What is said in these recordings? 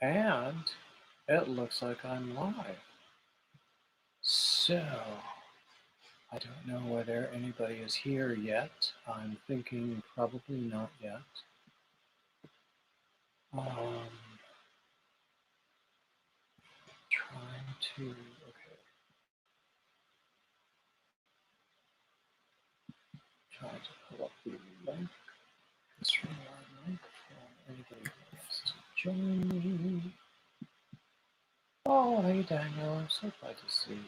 And it looks like I'm live. So, I don't know whether anybody is here yet. I'm thinking probably not yet. Trying to, okay. Trying to pull up the link. This from our link for anybody who wants to join me. Oh, hey Daniel, I'm so glad to see you.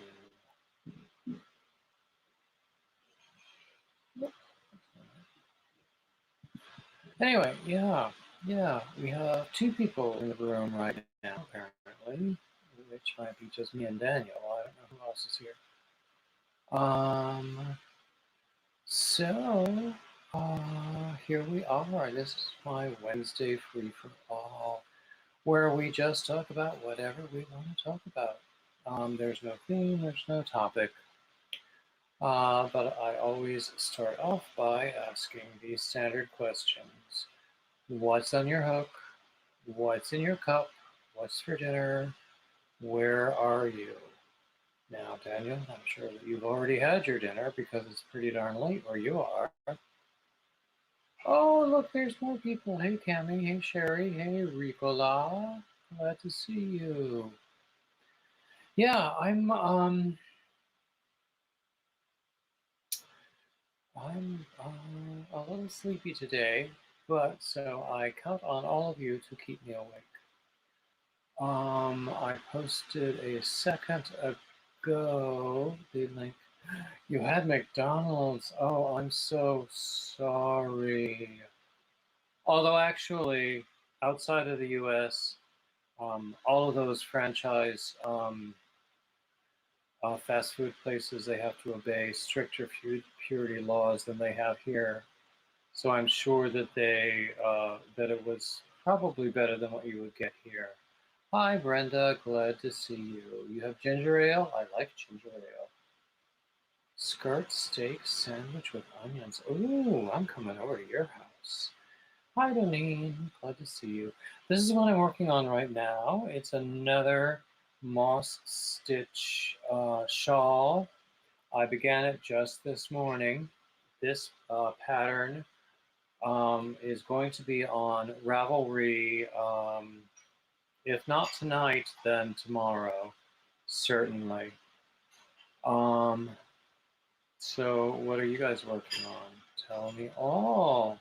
Anyway, yeah, we have two people in the room right now, apparently, which might be just me and Daniel. I don't know who else is here. So, here we are. This is my Wednesday Free for All, where we just talk about whatever we want to talk about. There's no theme, there's no topic. But I always start off by asking these standard questions. What's on your hook? What's in your cup? What's for dinner? Where are you? Now, Daniel, I'm sure that you've already had your dinner because it's pretty darn late where you are. Oh, look, there's more people. Hey, Cami. Hey, Sherry. Hey, Ricola. Glad to see you. Yeah, I'm a little sleepy today, but so I count on all of you to keep me awake. I posted a second ago the link. You had McDonald's. Oh, I'm so sorry. Although actually, outside of the U.S., all of those franchise fast food places, they have to obey stricter purity laws than they have here. So I'm sure that that it was probably better than what you would get here. Hi, Brenda. Glad to see you. You have ginger ale? I like ginger ale. Skirt steak sandwich with onions. Ooh, I'm coming over to your house. Hi, Doneen. Glad to see you. This is what I'm working on right now. It's another moss stitch shawl. I began it just this morning. This pattern is going to be on Ravelry. If not tonight, then tomorrow, certainly. So what are you guys working on? Tell me all.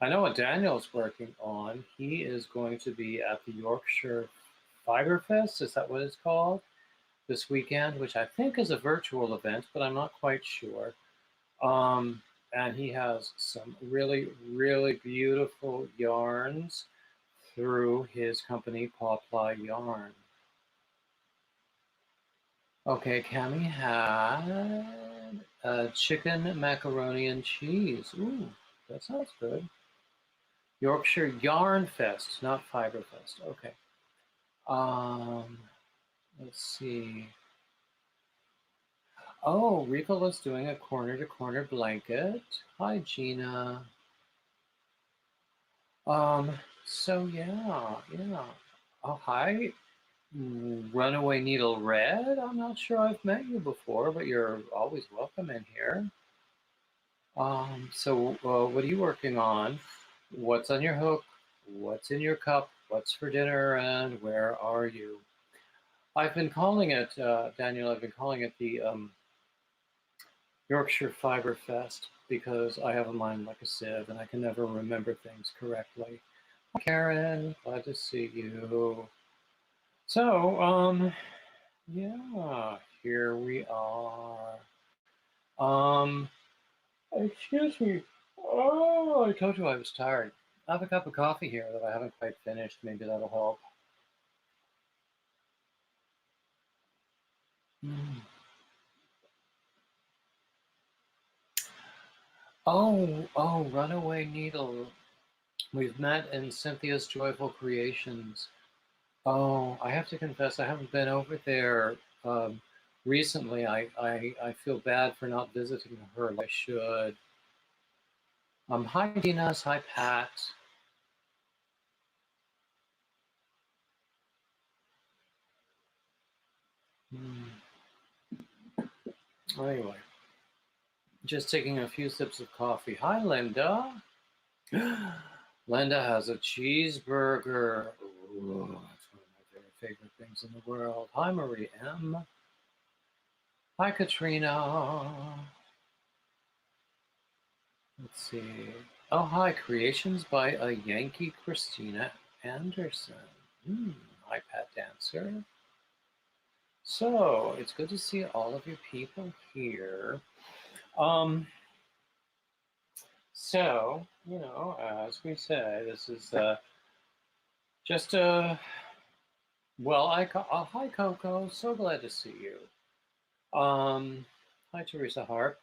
I know what Daniel's working on. He is going to be at the Yorkshire Fiber Fest, is that what it's called? This weekend, which I think is a virtual event, but I'm not quite sure. And he has some really, really beautiful yarns through his company, Pawply Yarn. Okay, Cami had chicken, macaroni, and cheese. Ooh, that sounds good. Yorkshire Yarn Fest, not Fiber Fest. Okay. Let's see. Oh, Ricola's doing a corner-to-corner blanket. Hi, Gina. So yeah. Oh, hi, Runaway Needle Red. I'm not sure I've met you before, but you're always welcome in here. So what are you working on? What's on your hook? What's in your cup? What's for dinner? And where are you? I've been calling it, Daniel, I've been calling it the Yorkshire Fiber Fest because I have a mind like a sieve and I can never remember things correctly. Hi, Karen, glad to see you. So, yeah, here we are. Excuse me. Oh, I told you I was tired. I have a cup of coffee here that I haven't quite finished. Maybe that'll help. Mm. Oh, Runaway Needle. We've met in Cynthia's Joyful Creations. Oh, I have to confess, I haven't been over there recently. I feel bad for not visiting her like I should. Hi, Dinas. Hi, Pat. Hmm. Anyway, just taking a few sips of coffee. Hi, Linda. Linda has a cheeseburger. Ooh, that's one of my very favorite things in the world. Hi, Marie M. Hi, Katrina. Let's see. Oh, hi, Creations by a Yankee Christina Anderson. Hi, Pat Dancer. So, it's good to see all of you people here. Um, as we say, this is just a well. Hi, Coco. So glad to see you. Hi, Teresa Harp.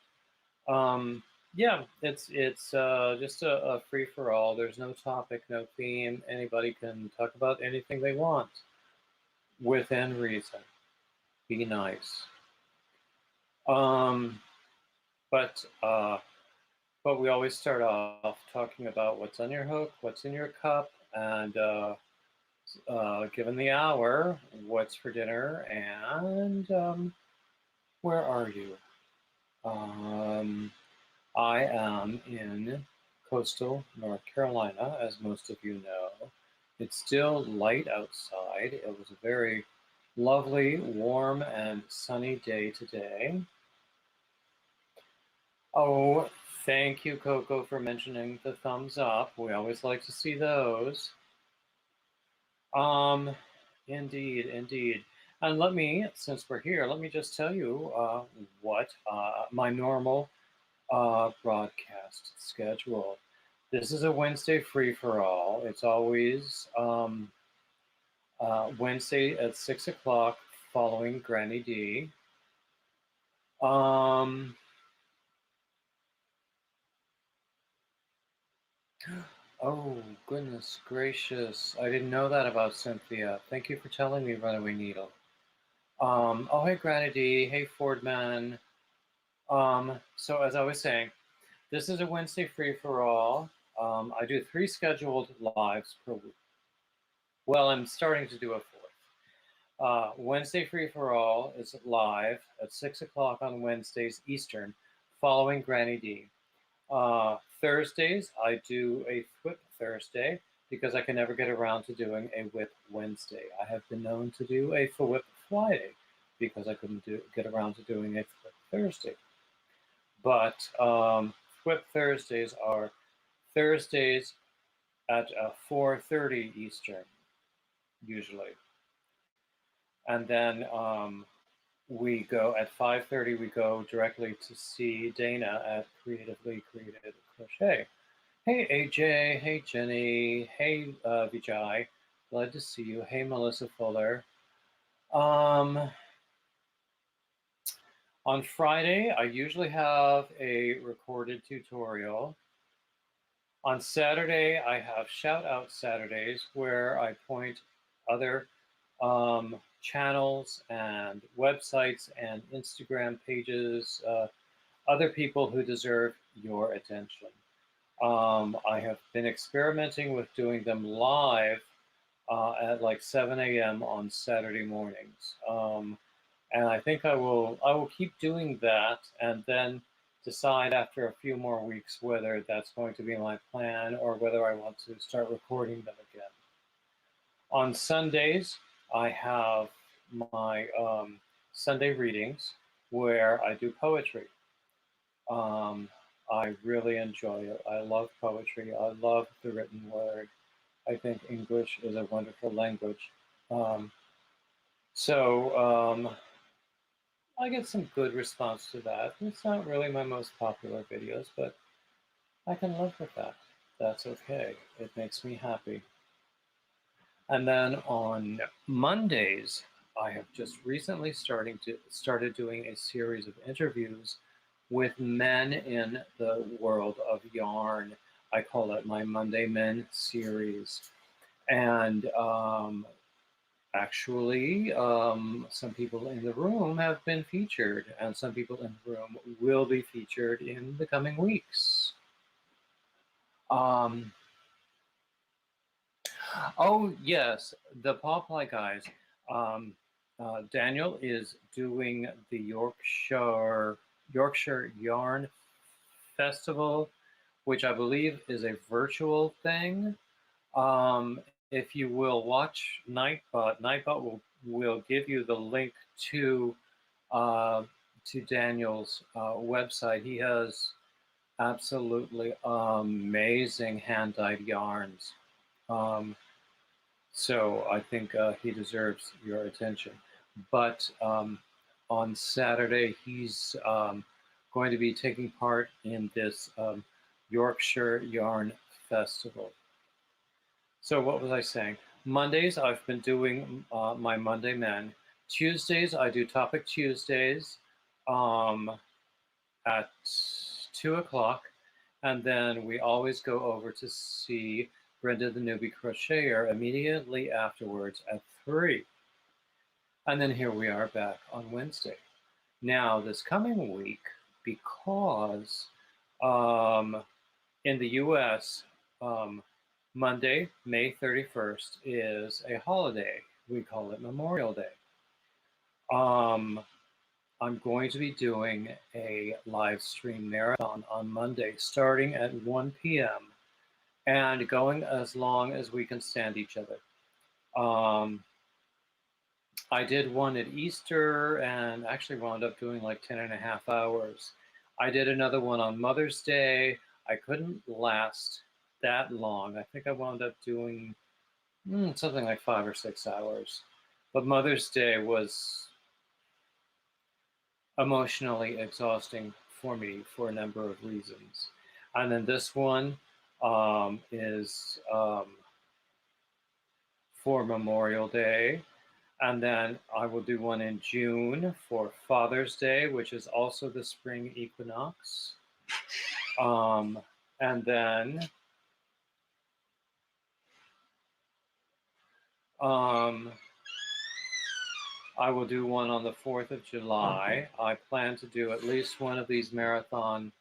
Um, yeah, it's just a free for all. There's no topic, no theme. Anybody can talk about anything they want within reason. Be nice. Um, but uh, but we always start off talking about what's on your hook, what's in your cup, and given the hour, what's for dinner, and where are you? Um, I am in coastal North Carolina, as most of you know. It's still light outside. It was a very lovely, warm, and sunny day today. Oh, thank you, Coco, for mentioning the thumbs up. We always like to see those. Um, indeed, indeed. And since we're here, let me just tell you what my normal broadcast schedule. This is a Wednesday free for all. It's always Wednesday at 6 o'clock following Granny D. Um, oh, goodness gracious. I didn't know that about Cynthia. Thank you for telling me, Runaway Needle. Oh, hey, Granny D. Hey, Fordman. So, as I was saying, this is a Wednesday free for all. I do 3 scheduled lives per week. Well, I'm starting to do a 4th. Wednesday Free for All is live at 6 o'clock on Wednesdays Eastern, following Granny D. Thursdays, I do a Whip Thursday because I can never get around to doing a Whip Wednesday. I have been known to do a Whip Friday because I couldn't get around to doing a Whip Thursday. But Whip Thursdays are Thursdays at 4:30 Eastern, usually. And then we go at 5:30. We go directly to see Dana at Creatively Created Crochet. Hey AJ, hey Jenny, hey Vijay, glad to see you. Hey Melissa Fuller. Um, on Friday, I usually have a recorded tutorial. On Saturday, I have shout out Saturdays where I point other channels and websites and Instagram pages, other people who deserve your attention. I have been experimenting with doing them live at like 7 a.m. on Saturday mornings. And I think I will keep doing that and then decide after a few more weeks whether that's going to be my plan or whether I want to start recording them again. On Sundays, I have my Sunday readings where I do poetry. I really enjoy it. I love poetry. I love the written word. I think English is a wonderful language. Um, so I get some good response to that. It's not really my most popular videos, but I can live with that. That's okay. It makes me happy. And then on Mondays, I have just recently started doing a series of interviews with men in the world of yarn. I call it my Monday Men series. And actually, some people in the room have been featured, and some people in the room will be featured in the coming weeks. Um, oh, yes, the Pawply guys. Um, Daniel is doing the Yorkshire Yarn Festival, which I believe is a virtual thing. If you will watch Nightbot will give you the link uh, to Daniel's website. He has absolutely amazing hand-dyed yarns. So I think he deserves your attention. But on Saturday, he's going to be taking part in this Yorkshire Yarn Festival. So what was I saying? Mondays, I've been doing my Monday Men. Tuesdays, I do Topic Tuesdays at 2 o'clock. And then we always go over to see Brenda the Newbie Crocheter immediately afterwards at 3. And then here we are back on Wednesday. Now, this coming week, because in the US, Monday, May 31st, is a holiday. We call it Memorial Day. I'm going to be doing a live stream marathon on Monday, starting at 1 p.m. and going as long as we can stand each other. I did one at Easter and actually wound up doing like 10 and a half hours. I did another one on Mother's Day. I couldn't last that long. I think I wound up doing something like 5 or 6 hours. But Mother's Day was emotionally exhausting for me for a number of reasons. And then this one is for Memorial Day. And then I will do one in June for Father's Day, which is also the spring equinox. And then I will do one on the 4th of July. I plan to do at least one of these marathon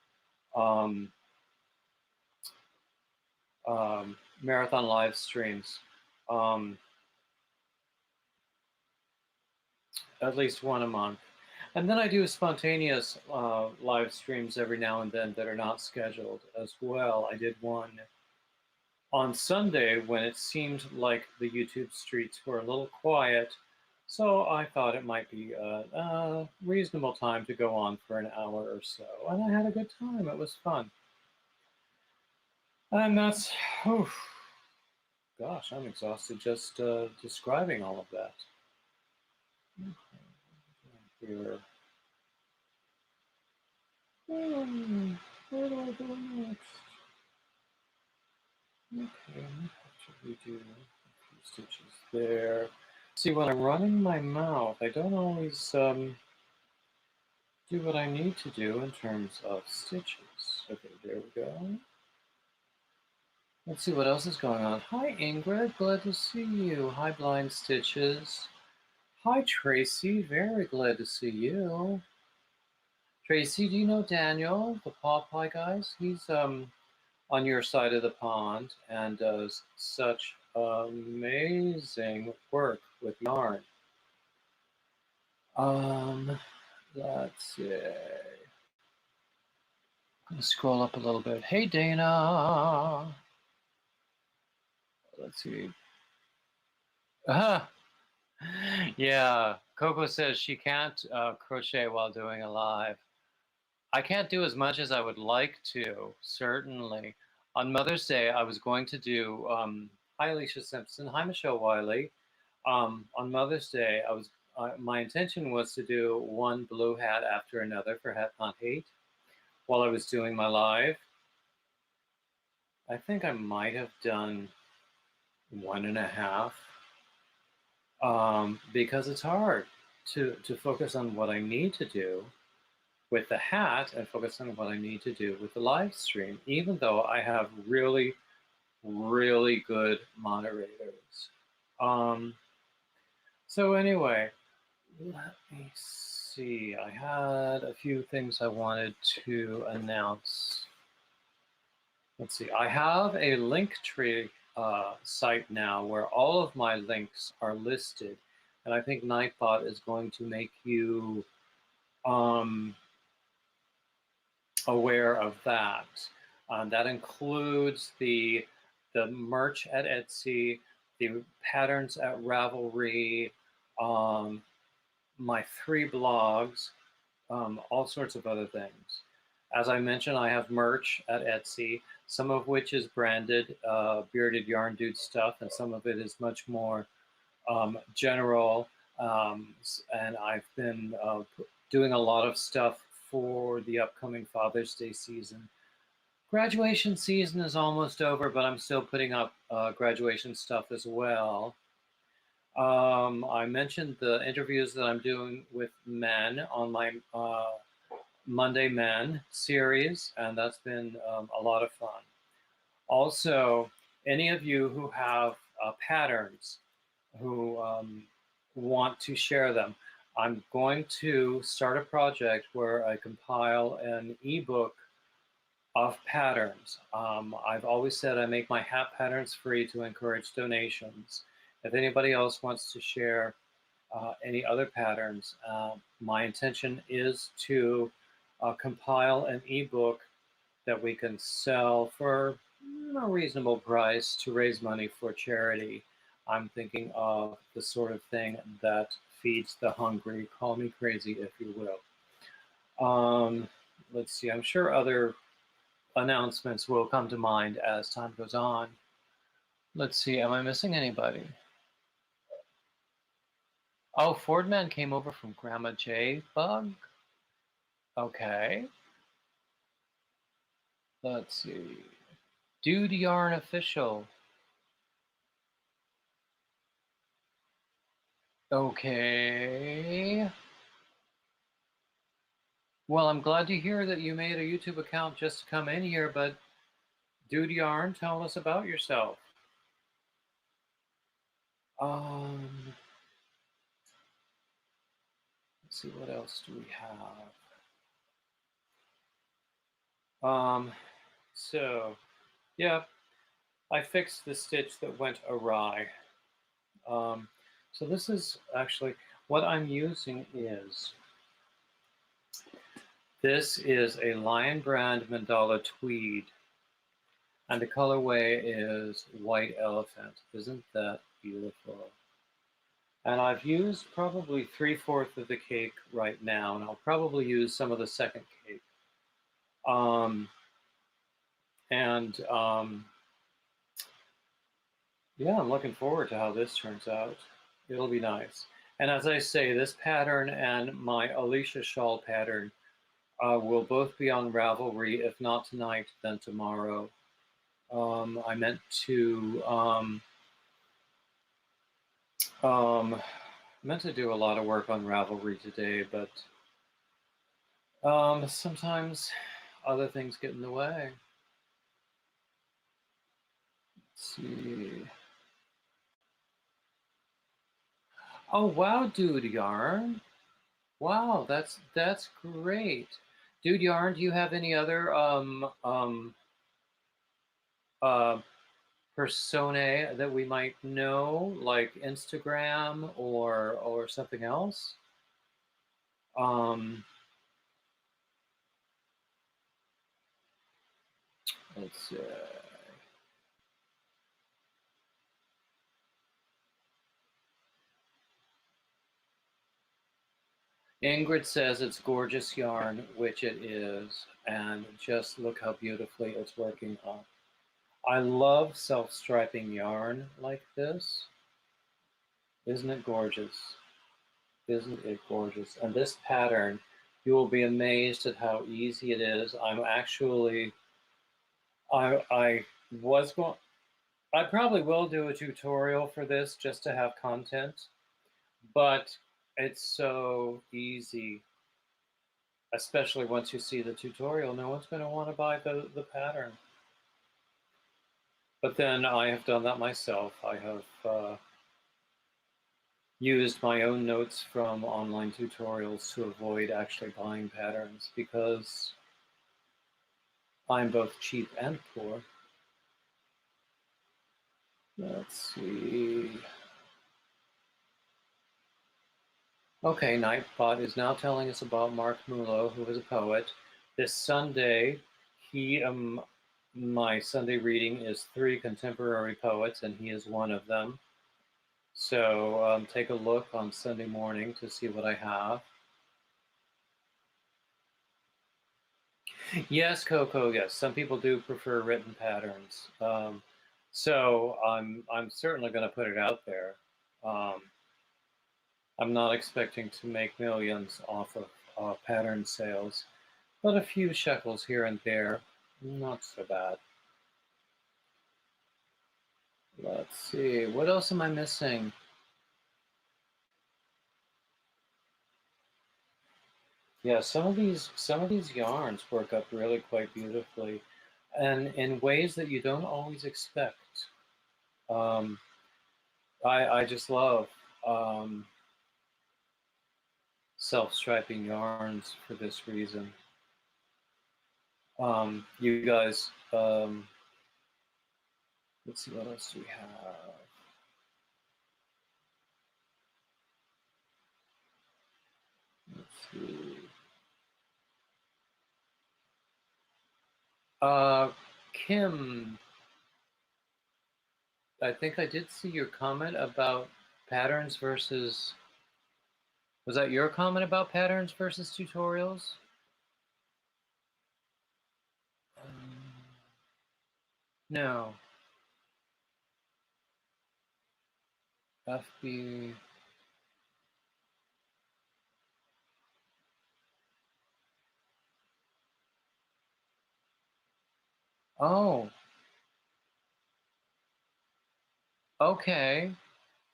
live streams. At least one a month. And then I do spontaneous live streams every now and then that are not scheduled as well. I did one on Sunday when it seemed like the YouTube streets were a little quiet. So I thought it might be a reasonable time to go on for an hour or so. And I had a good time. It was fun. And that's, gosh, I'm exhausted just describing all of that. Here. Where do I go next? Okay, what should we do? A few stitches there. See, when I'm running my mouth, I don't always do what I need to do in terms of stitches. Okay, there we go. Let's see what else is going on. Hi, Ingrid. Glad to see you. Hi, Blind Stitches. Hi, Tracy. Very glad to see you. Tracy, do you know Daniel, the Paw Pie guys? He's on your side of the pond and does such amazing work with yarn. Let's see. I'm gonna scroll up a little bit. Hey, Dana. Let's see. Yeah, Coco says she can't crochet while doing a live. I can't do as much as I would like to, certainly. On Mother's Day, I was going to do, hi Alicia Simpson, hi Michelle Wiley. On Mother's Day, my intention was to do one blue hat after another for Hat Not Hate while I was doing my live. I think I might have done 1.5 because it's hard to focus on what I need to do with the hat and focus on what I need to do with the live stream, even though I have really, really good moderators. So anyway, let me see. I had a few things I wanted to announce. Let's see. I have a Linktree site now where all of my links are listed. And I think Nightbot is going to make you aware of that. That includes the merch at Etsy, the patterns at Ravelry, my 3 blogs, all sorts of other things. As I mentioned, I have merch at Etsy, some of which is branded Bearded Yarn Dude stuff, and some of it is much more general. And I've been doing a lot of stuff for the upcoming Father's Day season. Graduation season is almost over, but I'm still putting up graduation stuff as well. I mentioned the interviews that I'm doing with men on my Monday Men series, and that's been a lot of fun. Also, any of you who have patterns who want to share them, I'm going to start a project where I compile an ebook of patterns. I've always said I make my hat patterns free to encourage donations. If anybody else wants to share any other patterns, my intention is to compile an ebook that we can sell for a reasonable price to raise money for charity. I'm thinking of the sort of thing that feeds the hungry. Call me crazy if you will. Let's see, I'm sure other announcements will come to mind as time goes on. Let's see, am I missing anybody? Oh, Fordman came over from Grandma J Bug. Okay. Let's see. Dude Yarn Official. Okay. Well, I'm glad to hear that you made a YouTube account just to come in here, but Dude Yarn, tell us about yourself. Let's see, what else do we have? So, yeah, I fixed the stitch that went awry. So this is actually, what I'm using is, this is a Lion Brand Mandala Tweed, and the colorway is White Elephant. Isn't that beautiful? And I've used probably 3/4 of the cake right now, and I'll probably use some of the second cake. Yeah, I'm looking forward to how this turns out. It'll be nice. And as I say, this pattern and my Alicia shawl pattern will both be on Ravelry, if not tonight, then tomorrow. I meant to do a lot of work on Ravelry today, but sometimes other things get in the way. Let's see. Oh wow, Dude Yarn! Wow, that's great. Dude Yarn, do you have any other personae that we might know, like Instagram or something else? Let's see. Ingrid says it's gorgeous yarn, which it is, and just look how beautifully it's working up. I love self-striping yarn like this. Isn't it gorgeous? Isn't it gorgeous? And this pattern, you will be amazed at how easy it is. I'm actually, I probably will do a tutorial for this just to have content, but it's so easy. Especially once you see the tutorial, no one's going to want to buy the pattern. But then I have done that myself. I have used my own notes from online tutorials to avoid actually buying patterns because I'm both cheap and poor. Let's see. Okay, Nightbot is now telling us about Mark Mulo, who is a poet. This Sunday, my Sunday reading is 3 contemporary poets, and he is one of them. So take a look on Sunday morning to see what I have. Yes, Coco. Yes, some people do prefer written patterns. So I'm certainly going to put it out there. Um, I'm not expecting to make millions off of pattern sales, but a few shekels here and there, not so bad. Let's see, what else am I missing? Yeah, some of these yarns work up really quite beautifully, and in ways that you don't always expect. Um, I just love um, self-striping yarns for this reason. You guys, let's see, what else do we have? Let's see. Kim, I think I did see your comment about patterns versus. Was that your comment about patterns versus tutorials? Um, no. FB. Oh, okay.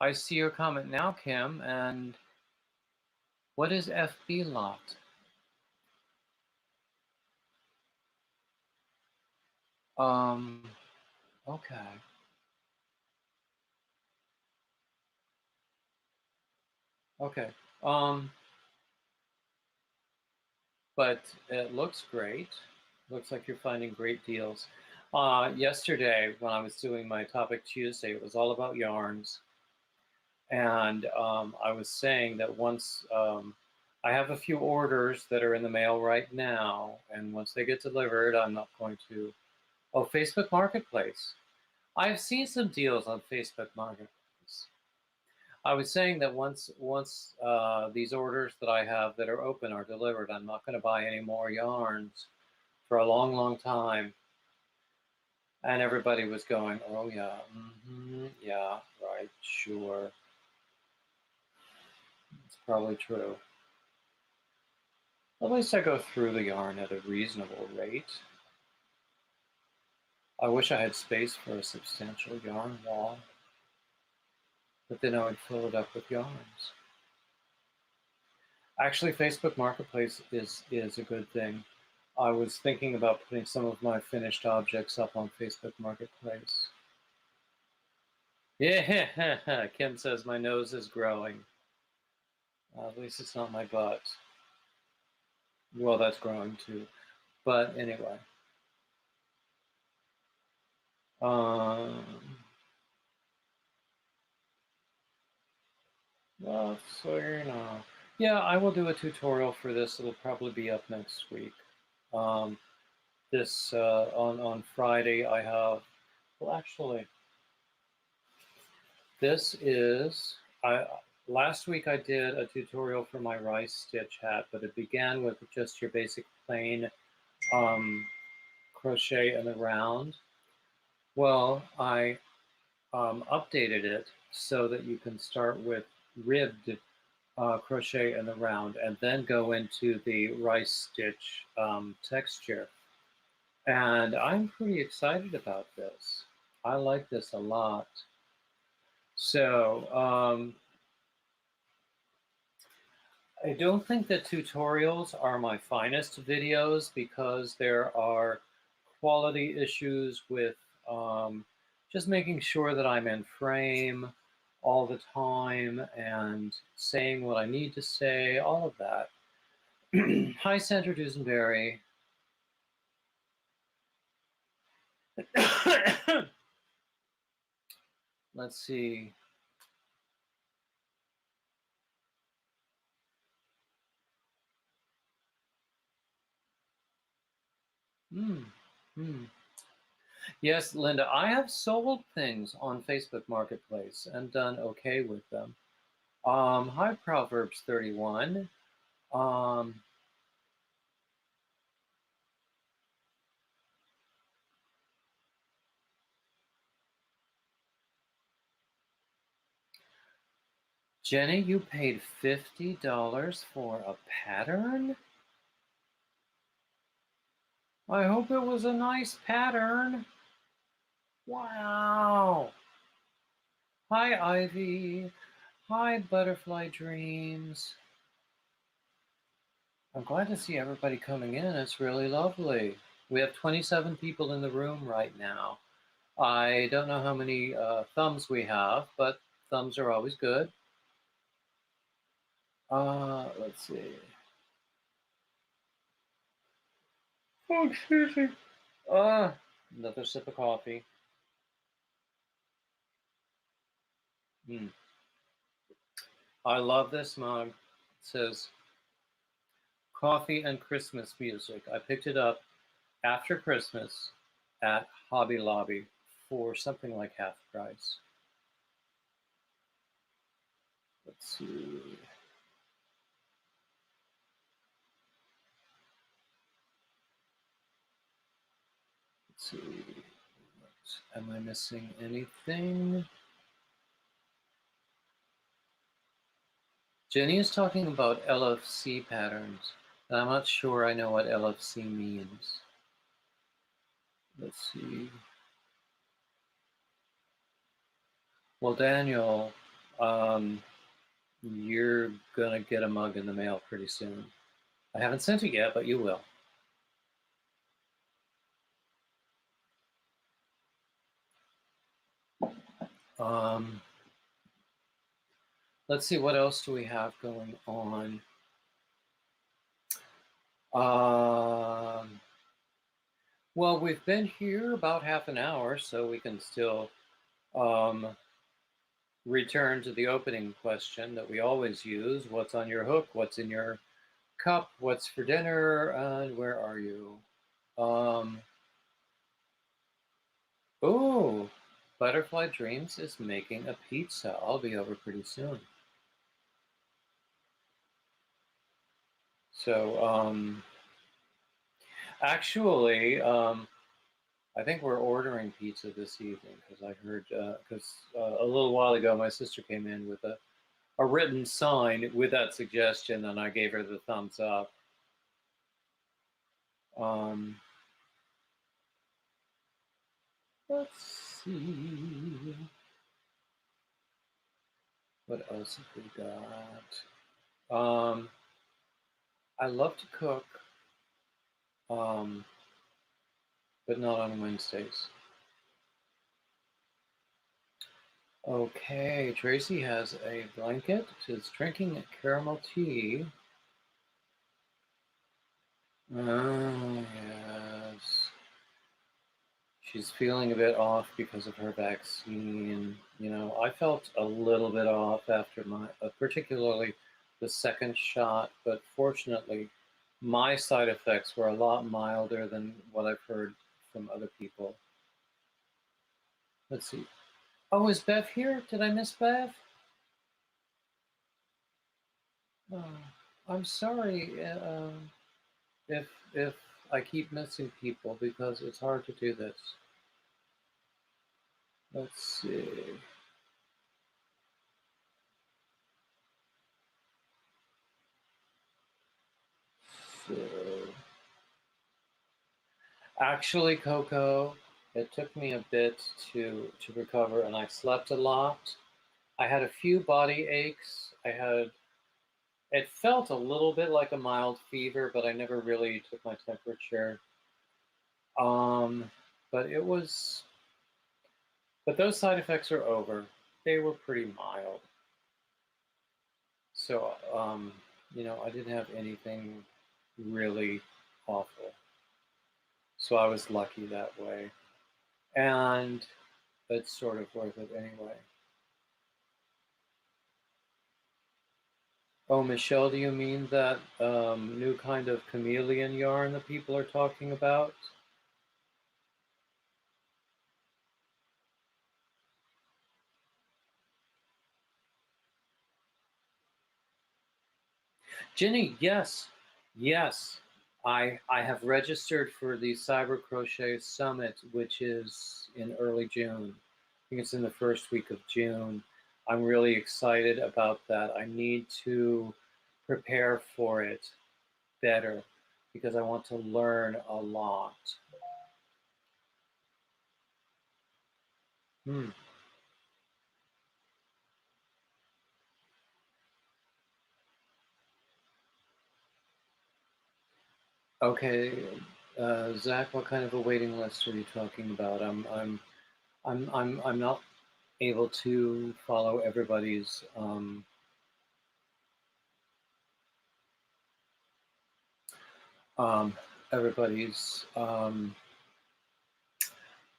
I see your comment now, Kim. And what is FB lot? Um, okay. Okay. But it looks great. Looks like you're finding great deals. Yesterday, when I was doing my Topic Tuesday, it was all about yarns. And I was saying that once I have a few orders that are in the mail right now, and once they get delivered, I'm not going to. Oh, Facebook Marketplace. I've seen some deals on Facebook Marketplace. I was saying that once these orders that I have that are open are delivered, I'm not going to buy any more yarns for a long, long time. And everybody was going, "Oh yeah, yeah, right, sure, it's probably true." At least I go through the yarn at a reasonable rate. I wish I had space for a substantial yarn wall, but then I would fill it up with yarns. Actually, Facebook Marketplace is a good thing. I was thinking about putting some of my finished objects up on Facebook Marketplace. Yeah, Kim says my nose is growing. At least it's not my butt. Well, that's growing too. But anyway. Um, well, so you know. Yeah, I will do a tutorial for this. It'll probably be up next week. Um, this on Friday I have. Well, actually, this is I. Last week I did a tutorial for my rice stitch hat, but it began with just your basic plain um, crochet in the round. Well, I updated it so that you can start with ribbed crochet in the round and then go into the rice stitch texture. And I'm pretty excited about this. I like this a lot. So I don't think that tutorials are my finest videos because there are quality issues with just making sure that I'm in frame all the time and saying what I need to say, all of that. Hi, Sandra Dusenberry. Let's see. Hmm. Hmm. Yes, Linda, I have sold things on Facebook Marketplace and done okay with them. Hi, Proverbs 31. Um, Jenny, you paid $50 for a pattern? I hope it was a nice pattern. Wow. Hi, Ivy. Hi, Butterfly Dreams. I'm glad to see everybody coming in. It's really lovely. We have 27 people in the room right now. I don't know how many thumbs we have, but thumbs are always good. Let's see. Oh, excuse me. Another sip of coffee. Mm. I love this mug. It says coffee and Christmas music. I picked it up after Christmas at Hobby Lobby for something like half price. Let's see. Let's see. Am I missing anything? Jenny is talking about LFC patterns, and I'm not sure I know what LFC means. Let's see. Well, Daniel, you're gonna get a mug in the mail pretty soon. I haven't sent it yet, but you will. Um, let's see, what else do we have going on? Um, well, we've been here about half an hour, so we can still um, return to the opening question that we always use. What's on your hook? What's in your cup? What's for dinner? And where are you? Oh, Butterfly Dreams is making a pizza. I'll be over pretty soon. So, actually, I think we're ordering pizza this evening because I heard, because a little while ago my sister came in with a written sign with that suggestion, and I gave her the thumbs up. Um, let's see. What else have we got? Um, I love to cook, um, but not on Wednesdays. Okay, Tracy has a blanket. She's drinking caramel tea. Oh, yes. She's feeling a bit off because of her vaccine. You know, I felt a little bit off after my, particularly the second shot, but fortunately, my side effects were a lot milder than what I've heard from other people. Let's see. Oh, is Bev here? Did I miss Bev? Oh, I'm sorry if I keep missing people because it's hard to do this. Let's see. So, actually, Coco, it took me a bit to recover, and I slept a lot. I had a few body aches. It felt a little bit like a mild fever, but I never really took my temperature. Um, but it was, but those side effects are over. They were pretty mild. So, you know, I didn't have anything really awful. So I was lucky that way. And it's sort of worth it anyway. Oh, Michelle, do you mean that new kind of chameleon yarn that people are talking about? Ginny, yes, yes. I have registered for the Cyber Crochet Summit, which is in early June. I think it's in the first week of June. I'm really excited about that. I need to prepare for it better because I want to learn a lot. Hmm. Okay, Zach, what kind of a waiting list are you talking about? I'm not able to follow everybody's um, everybody's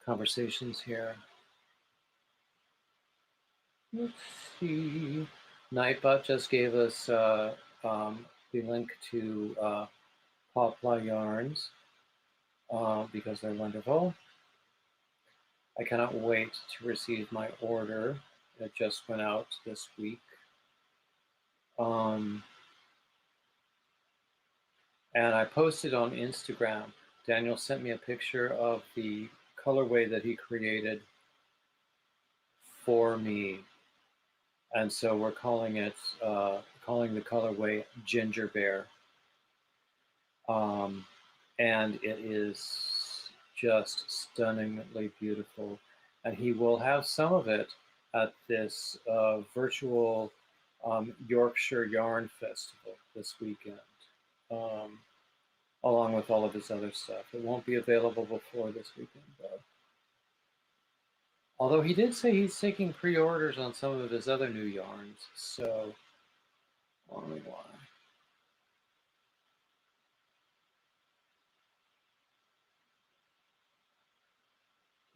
conversations here. Let's see. Nightbot just gave us the link to Poplar Yarns because they're wonderful. I cannot wait to receive my order. It just went out this week. Um, and I posted on Instagram. Daniel sent me a picture of the colorway that he created for me. And so we're calling calling the colorway Ginger Bear. And it is just stunningly beautiful. And he will have some of it at this virtual Yorkshire Yarn Festival this weekend, um, along with all of his other stuff. It won't be available before this weekend, though. Although he did say he's taking pre-orders on some of his other new yarns, so only why.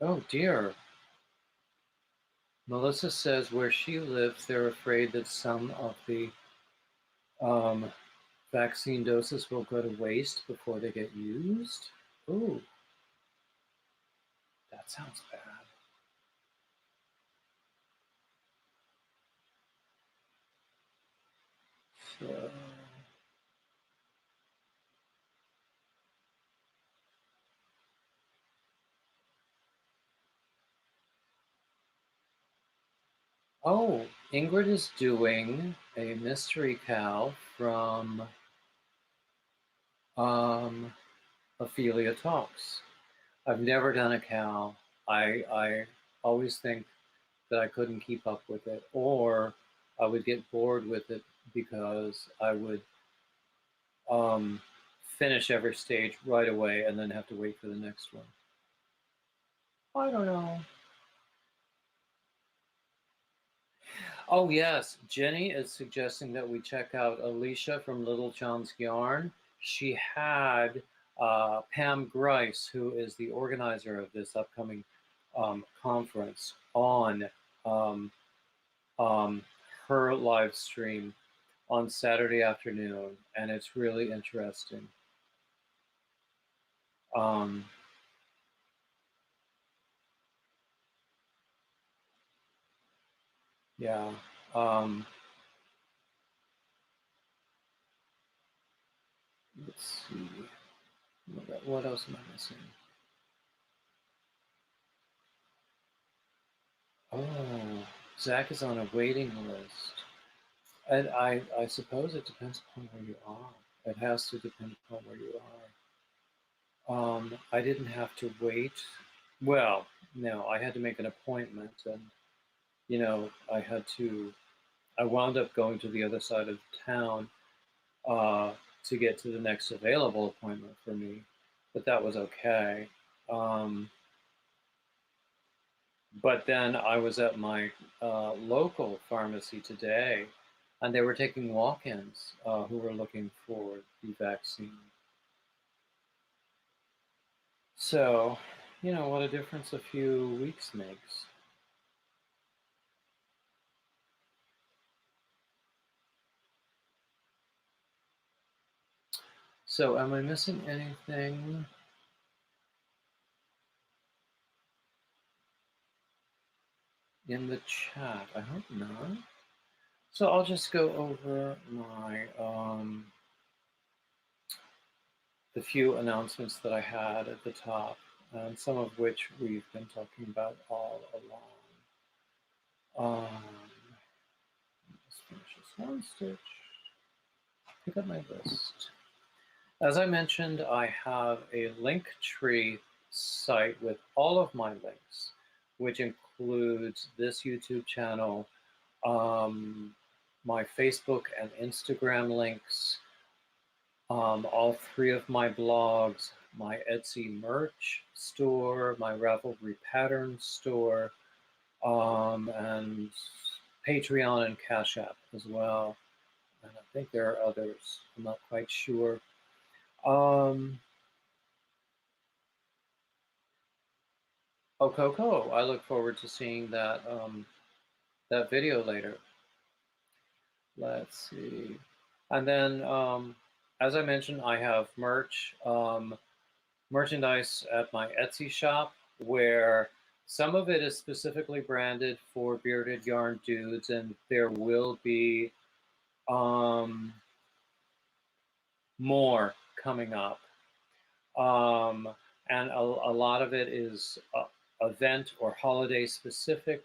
Oh dear. Melissa says where she lives, they're afraid that some of the um, vaccine doses will go to waste before they get used. Ooh, that sounds bad. So, oh, Ingrid is doing a mystery cow from um, Ophelia Talks. I've never done a cow. I always think that I couldn't keep up with it, or I would get bored with it because I would um, finish every stage right away and then have to wait for the next one. I don't know. Oh, yes. Jenny is suggesting that we check out Alicia from Little John's Yarn. She had Pam Grice, who is the organizer of this upcoming conference, on um, um, her live stream on Saturday afternoon, and it's really interesting. Um, yeah. Um, let's see. What else am I missing? Oh, Zach is on a waiting list. And I suppose it depends upon where you are. It has to depend upon where you are. I didn't have to wait. Well, no, I had to make an appointment, and I had to. I wound up going to the other side of town to get to the next available appointment for me, but that was okay. Um, But then I was at my local pharmacy today, and they were taking walk-ins who were looking for the vaccine. So, what a difference a few weeks makes. So, am I missing anything in the chat? I hope not. So I'll just go over my the few announcements that I had at the top, and some of which we've been talking about all along. Let's finish this one stitch. Pick up my list. As I mentioned, I have a Linktree site with all of my links, which includes this YouTube channel, my Facebook and Instagram links, all three of my blogs, my Etsy merch store, my Ravelry pattern store, and Patreon and Cash App as well. And I think there are others. I'm not quite sure. Oh, Coco, I look forward to seeing that that video later. Let's see. And then, as I mentioned, I have merchandise at my Etsy shop, where some of it is specifically branded for bearded yarn dudes, and there will be more coming up. And a lot of it is event or holiday specific.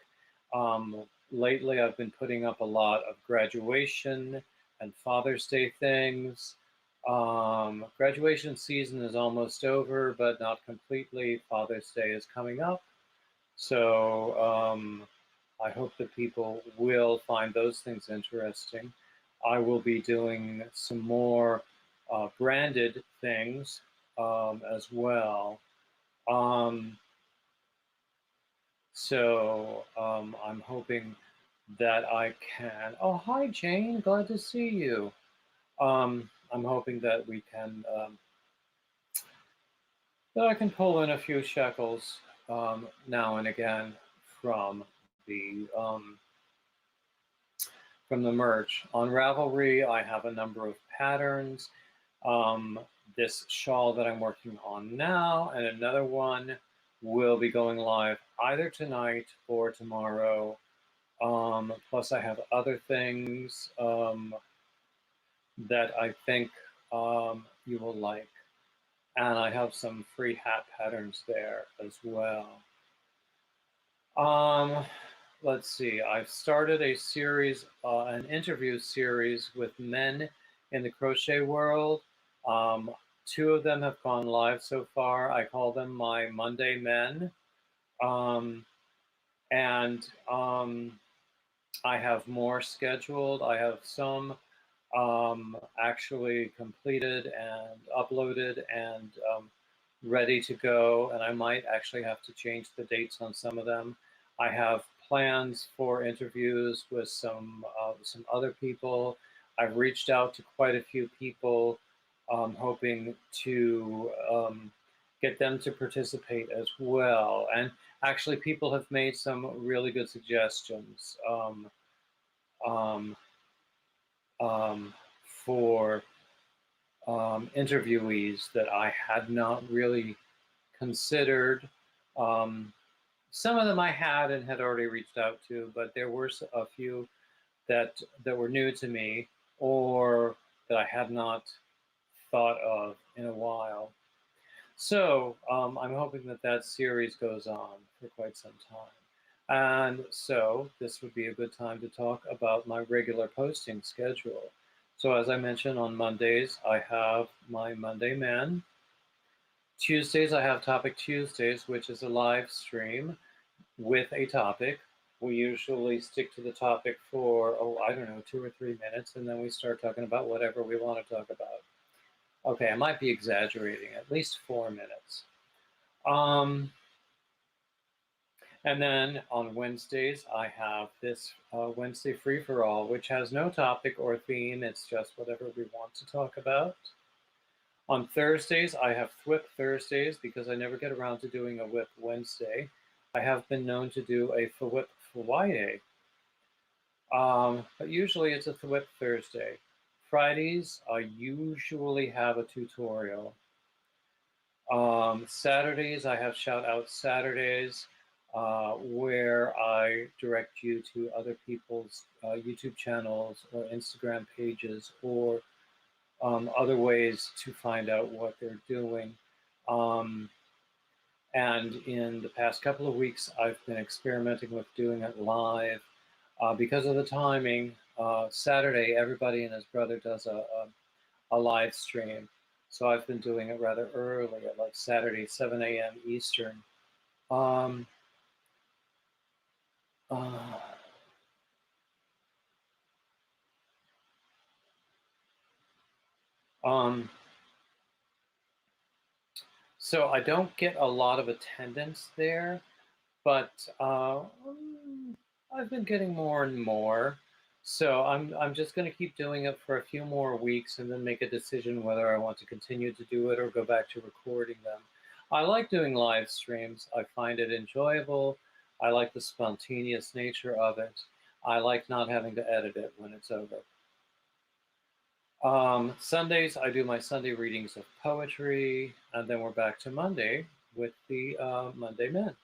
Lately, I've been putting up a lot of graduation and Father's Day things. Graduation season is almost over, but not completely. Father's Day is coming up. So I hope that people will find those things interesting. I will be doing some more branded things as well. So I'm hoping that I can. Oh, hi, Jane. Glad to see you. I'm hoping that we can, that I can pull in a few shekels now and again from the merch. On Ravelry, I have a number of patterns. This shawl that I'm working on now and another one will be going live either tonight or tomorrow. Plus, I have other things that I think you will like. And I have some free hat patterns there as well. Let's see, I've started a series, an interview series with men in the crochet world. Two of them have gone live so far. I call them my Monday men. I have more scheduled. I have some actually completed and uploaded and ready to go. And I might actually have to change the dates on some of them. I have plans for interviews with some other people. I've reached out to quite a few people, hoping to get them to participate as well. And actually, people have made some really good suggestions for interviewees that I had not really considered. Some of them I had and had already reached out to, but there were a few that were new to me or that I had not thought of in a while. So I'm hoping that that series goes on for quite some time. And so this would be a good time to talk about my regular posting schedule. So as I mentioned, on Mondays, I have my Monday Men. Tuesdays, I have Topic Tuesdays, which is a live stream with a topic. We usually stick to the topic for, I don't know, 2 or 3 minutes, and then we start talking about whatever we want to talk about. Okay, I might be exaggerating, at least 4 minutes. And then on Wednesdays, I have this Wednesday free-for-all, which has no topic or theme. It's just whatever we want to talk about. On Thursdays, I have Thwip Thursdays because I never get around to doing a Whip Wednesday. I have been known to do a Thwip Friday, but usually it's a Thwip Thursday. Fridays, I usually have a tutorial. Saturdays, I have Shout Out Saturdays. where I direct you to other people's YouTube channels or Instagram pages or other ways to find out what they're doing. Um, and in the past couple of weeks, I've been experimenting with doing it live. Because of the timing, Saturday, everybody and his brother does a live stream. So I've been doing it rather early at like Saturday, 7 a.m. Eastern. Um, uh, um, so I don't get a lot of attendance there, but I've been getting more and more. So I'm just going to keep doing it for a few more weeks and then make a decision whether I want to continue to do it or go back to recording them. I like doing live streams. I find it enjoyable. I like the spontaneous nature of it. I like not having to edit it when it's over. Sundays, I do my Sunday readings of poetry, and then we're back to Monday with the Monday Men.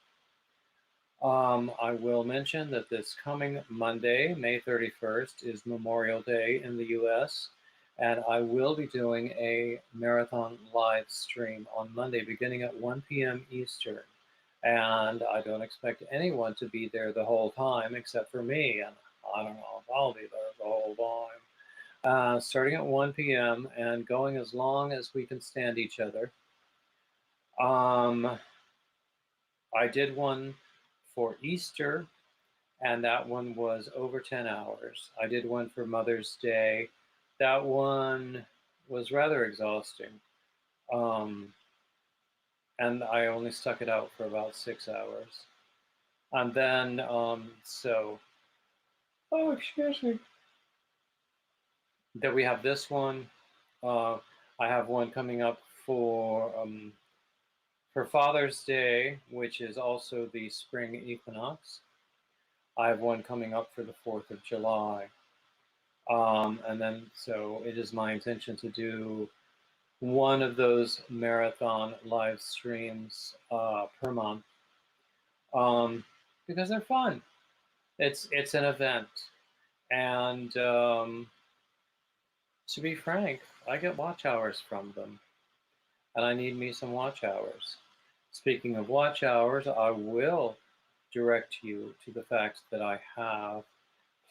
I will mention that this coming Monday, May 31st, is Memorial Day in the US, and I will be doing a marathon live stream on Monday beginning at 1 p.m. Eastern. And I don't expect anyone to be there the whole time except for me, and I don't know if I'll be there the whole time. Starting at 1 p.m. and going as long as we can stand each other. Um, I did one for Easter, and that one was over 10 hours. I did one for Mother's Day. That one was rather exhausting. Um, and I only stuck it out for about 6 hours. And then, oh, excuse me. Then we have this one. Uh, I have one coming up for Father's Day, which is also the spring equinox. I have one coming up for the 4th of July. And then, so it is my intention to do one of those marathon live streams per month because they're fun. It's an event, and to be frank, I get watch hours from them, and I need me some watch hours. Speaking of watch hours, I will direct you to the fact that I have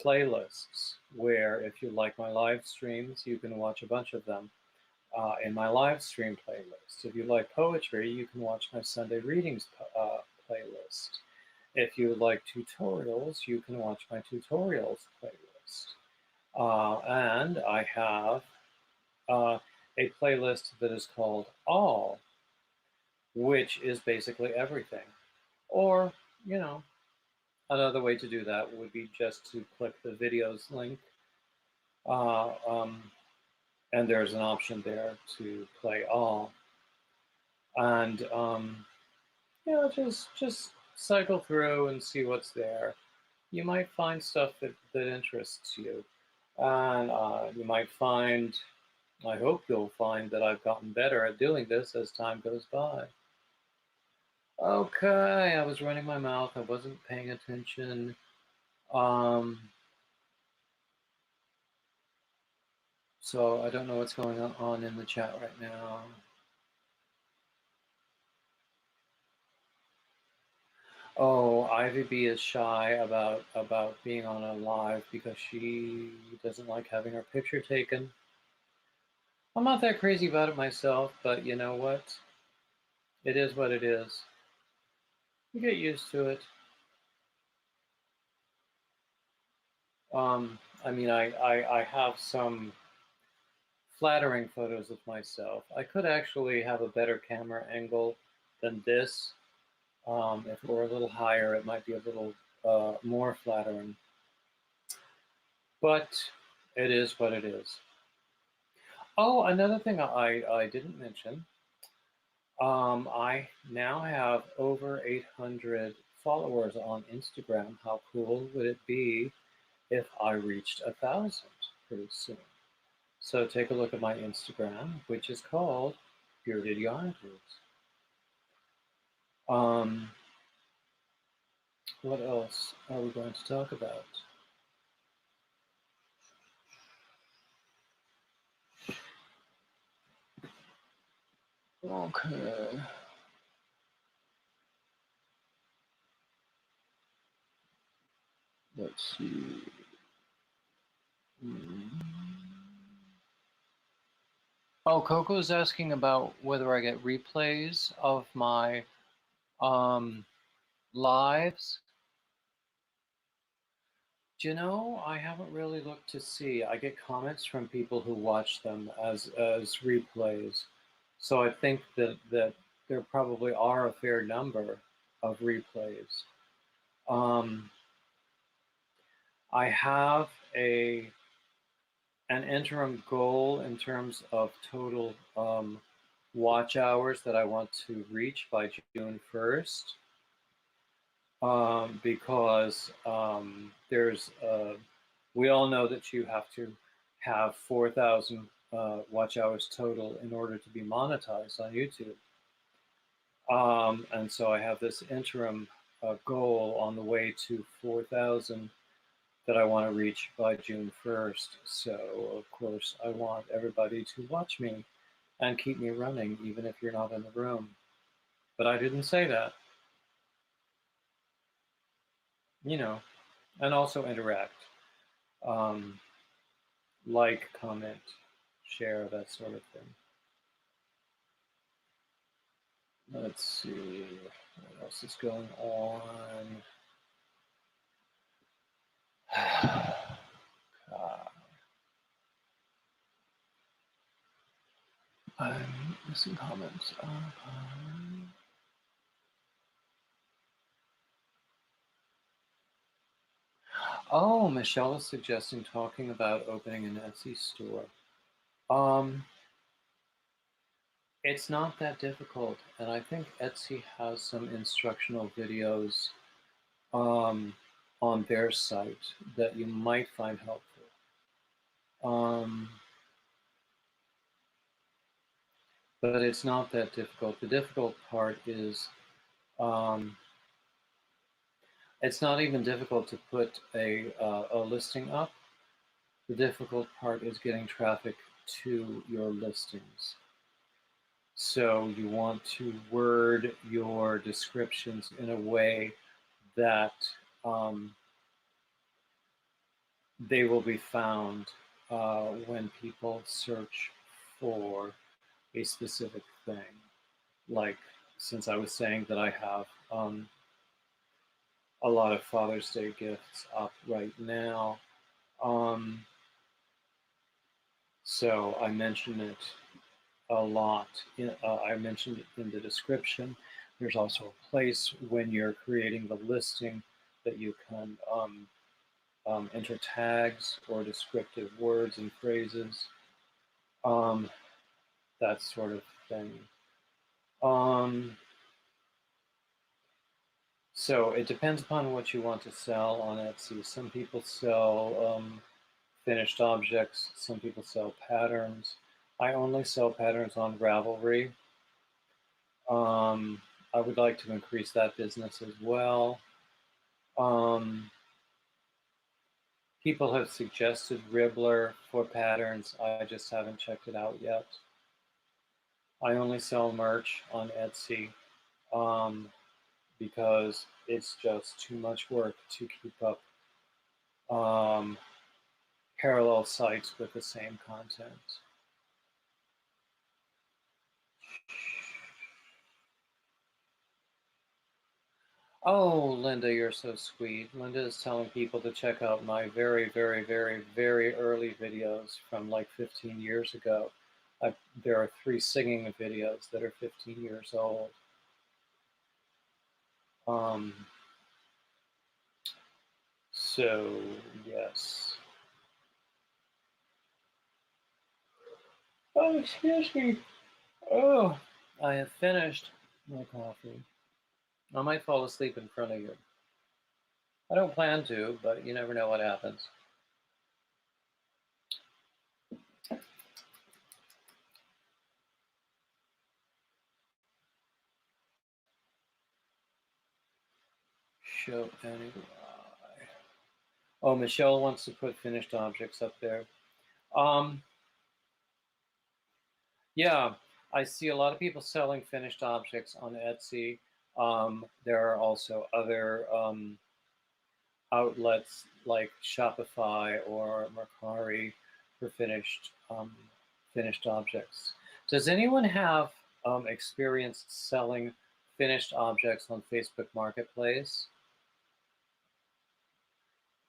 playlists where, if you like my live streams, you can watch a bunch of them in my live stream playlist. If you like poetry, you can watch my Sunday readings playlist. If you like tutorials, you can watch my tutorials playlist. And I have a playlist that is called All, which is basically everything. Or, you know, another way to do that would be just to click the videos link, uh, um, and there's an option there to play all, and just cycle through and see what's there. You might find stuff that interests you, and you might find. I hope you'll find that I've gotten better at doing this as time goes by. Okay, I was running my mouth. I wasn't paying attention. Um, So I don't know what's going on in the chat right now. Oh, Ivy B is shy about being on a live because she doesn't like having her picture taken. I'm not that crazy about it myself, but you know what? It is what it is. You get used to it. I mean, I have some flattering photos of myself. I could actually have a better camera angle than this. If it were a little higher, it might be a little more flattering. But it is what it is. Oh, another thing I didn't mention. I now have over 800 followers on Instagram. How cool would it be if I reached 1,000 pretty soon? So take a look at my Instagram, which is called Bearded Yarn Tools. what else are we going to talk about? Okay. Let's see. Oh, Coco's asking about whether I get replays of my lives. Do you know, I haven't really looked to see. I get comments from people who watch them as replays. So I think that there probably are a fair number of replays. I have an interim goal in terms of total watch hours that I want to reach by June 1st. Because we all know that you have to have 4,000 watch hours total in order to be monetized on YouTube. And so I have this interim goal on the way to 4,000 that I want to reach by June 1st. So, of course, I want everybody to watch me and keep me running, even if you're not in the room. But I didn't say that. You know, and also interact. Like, comment, share, that sort of thing. Let's see what else is going on. I'm missing comments. Oh, Michelle is suggesting talking about opening an Etsy store. It's not that difficult, and I think Etsy has some instructional videos on their site that you might find helpful. But it's not that difficult. The difficult part is it's not even difficult to put a listing up. The difficult part is getting traffic to your listings. So you want to word your descriptions in a way that they will be found when people search for a specific thing. Like, since I was saying that I have a lot of Father's Day gifts up right now, so I mention it a lot. I mentioned it in the description. There's also a place when you're creating the listing that you can enter tags or descriptive words and phrases, that sort of thing. So it depends upon what you want to sell on Etsy. Some people sell finished objects. Some people sell patterns. I only sell patterns on Ravelry. I would like to increase that business as well. People have suggested Ribbler for patterns. I just haven't checked it out yet. I only sell merch on Etsy because it's just too much work to keep up parallel sites with the same content. Oh, Linda, you're so sweet. Linda is telling people to check out my very, very, very, very early videos from like 15 years ago. There are 3 singing videos that are 15 years old. So, yes. Oh, excuse me. Oh, I have finished my coffee. I might fall asleep in front of you. I don't plan to, but you never know what happens. show any. Oh, Michelle wants to put finished objects up there. Um, yeah, I see a lot of people selling finished objects on Etsy. There are also other outlets like Shopify or Mercari for finished objects. Does anyone have experience selling finished objects on Facebook Marketplace?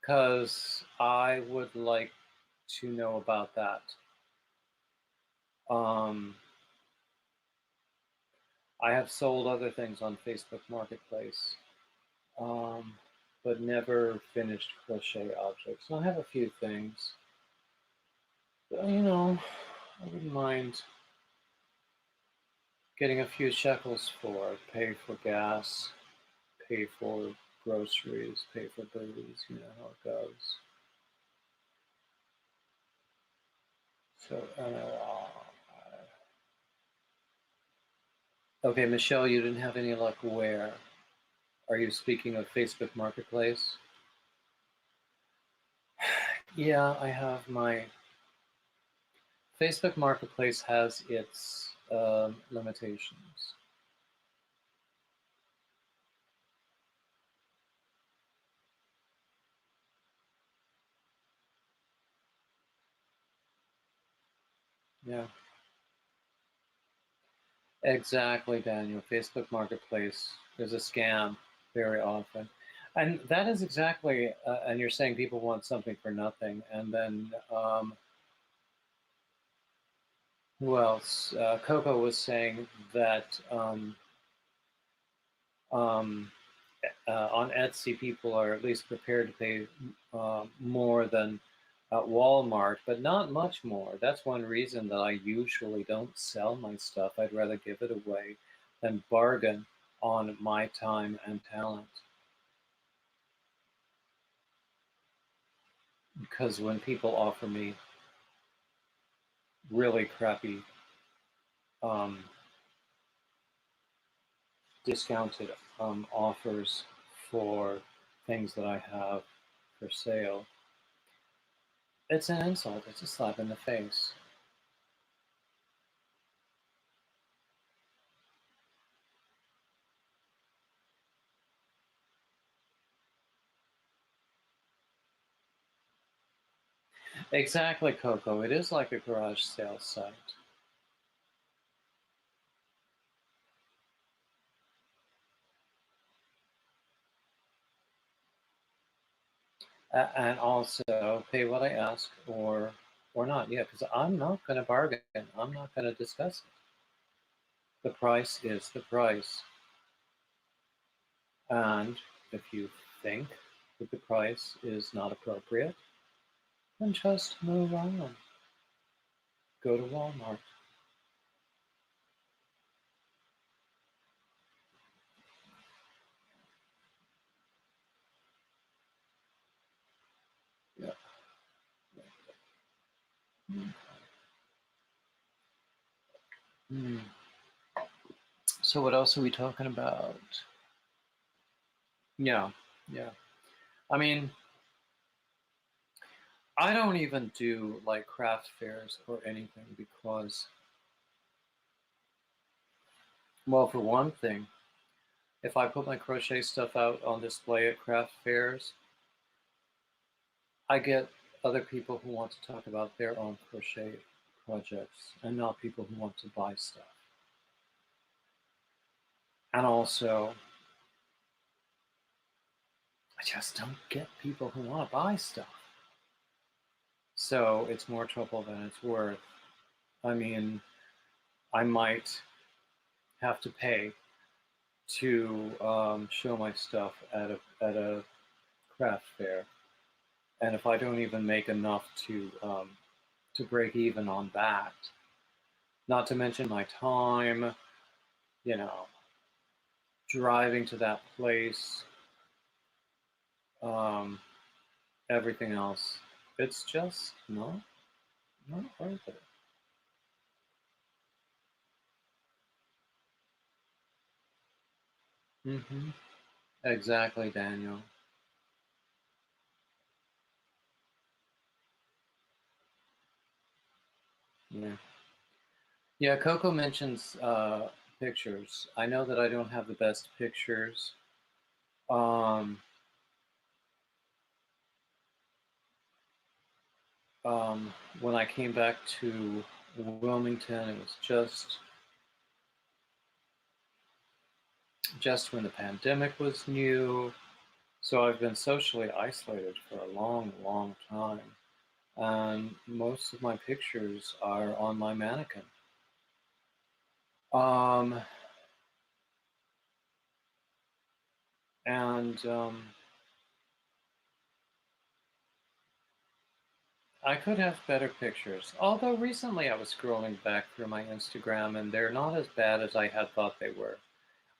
Because I would like to know about that. I have sold other things on Facebook Marketplace, but never finished crochet objects. I have a few things, but, I wouldn't mind getting a few shekels for it. Pay for gas, pay for groceries, pay for booze. You know how it goes. So, okay, Michelle, you didn't have any luck where? Are you speaking of Facebook Marketplace? Yeah, I have my Facebook Marketplace has its limitations. Yeah, exactly, Daniel. Facebook Marketplace is a scam very often. And that is exactly, and you're saying people want something for nothing. And then who else? Coco was saying that um, on Etsy, people are at least prepared to pay more than at Walmart, but not much more. That's one reason that I usually don't sell my stuff. I'd rather give it away than bargain on my time and talent. Because when people offer me really crappy um, discounted offers for things that I have for sale, it's an insult. It's a slap in the face. Exactly, Coco. It is like a garage sale site. And also pay what I ask or not. Yeah, because I'm not going to bargain. I'm not going to discuss it. The price is the price. And if you think that the price is not appropriate, then just move on. Go to Walmart. Yeah. Hmm. So what else are we talking about? Yeah, yeah. I mean, I don't even do like craft fairs or anything because, well, for one thing, if I put my crochet stuff out on display at craft fairs, I get other people who want to talk about their own crochet projects and not people who want to buy stuff. And also, I just don't get people who want to buy stuff. So it's more trouble than it's worth. I mean, I might have to pay to show my stuff at a craft fair, and if I don't even make enough to break even on that, not to mention my time, you know, driving to that place, um, everything else, it's just not worth it. Hmm. Exactly, Daniel. Yeah. Yeah, Coco mentions pictures. I know that I don't have the best pictures. Um, when I came back to Wilmington, it was just when the pandemic was new. So I've been socially isolated for a long, long time. And most of my pictures are on my mannequin. Um, and I could have better pictures. Although recently I was scrolling back through my Instagram and they're not as bad as I had thought they were.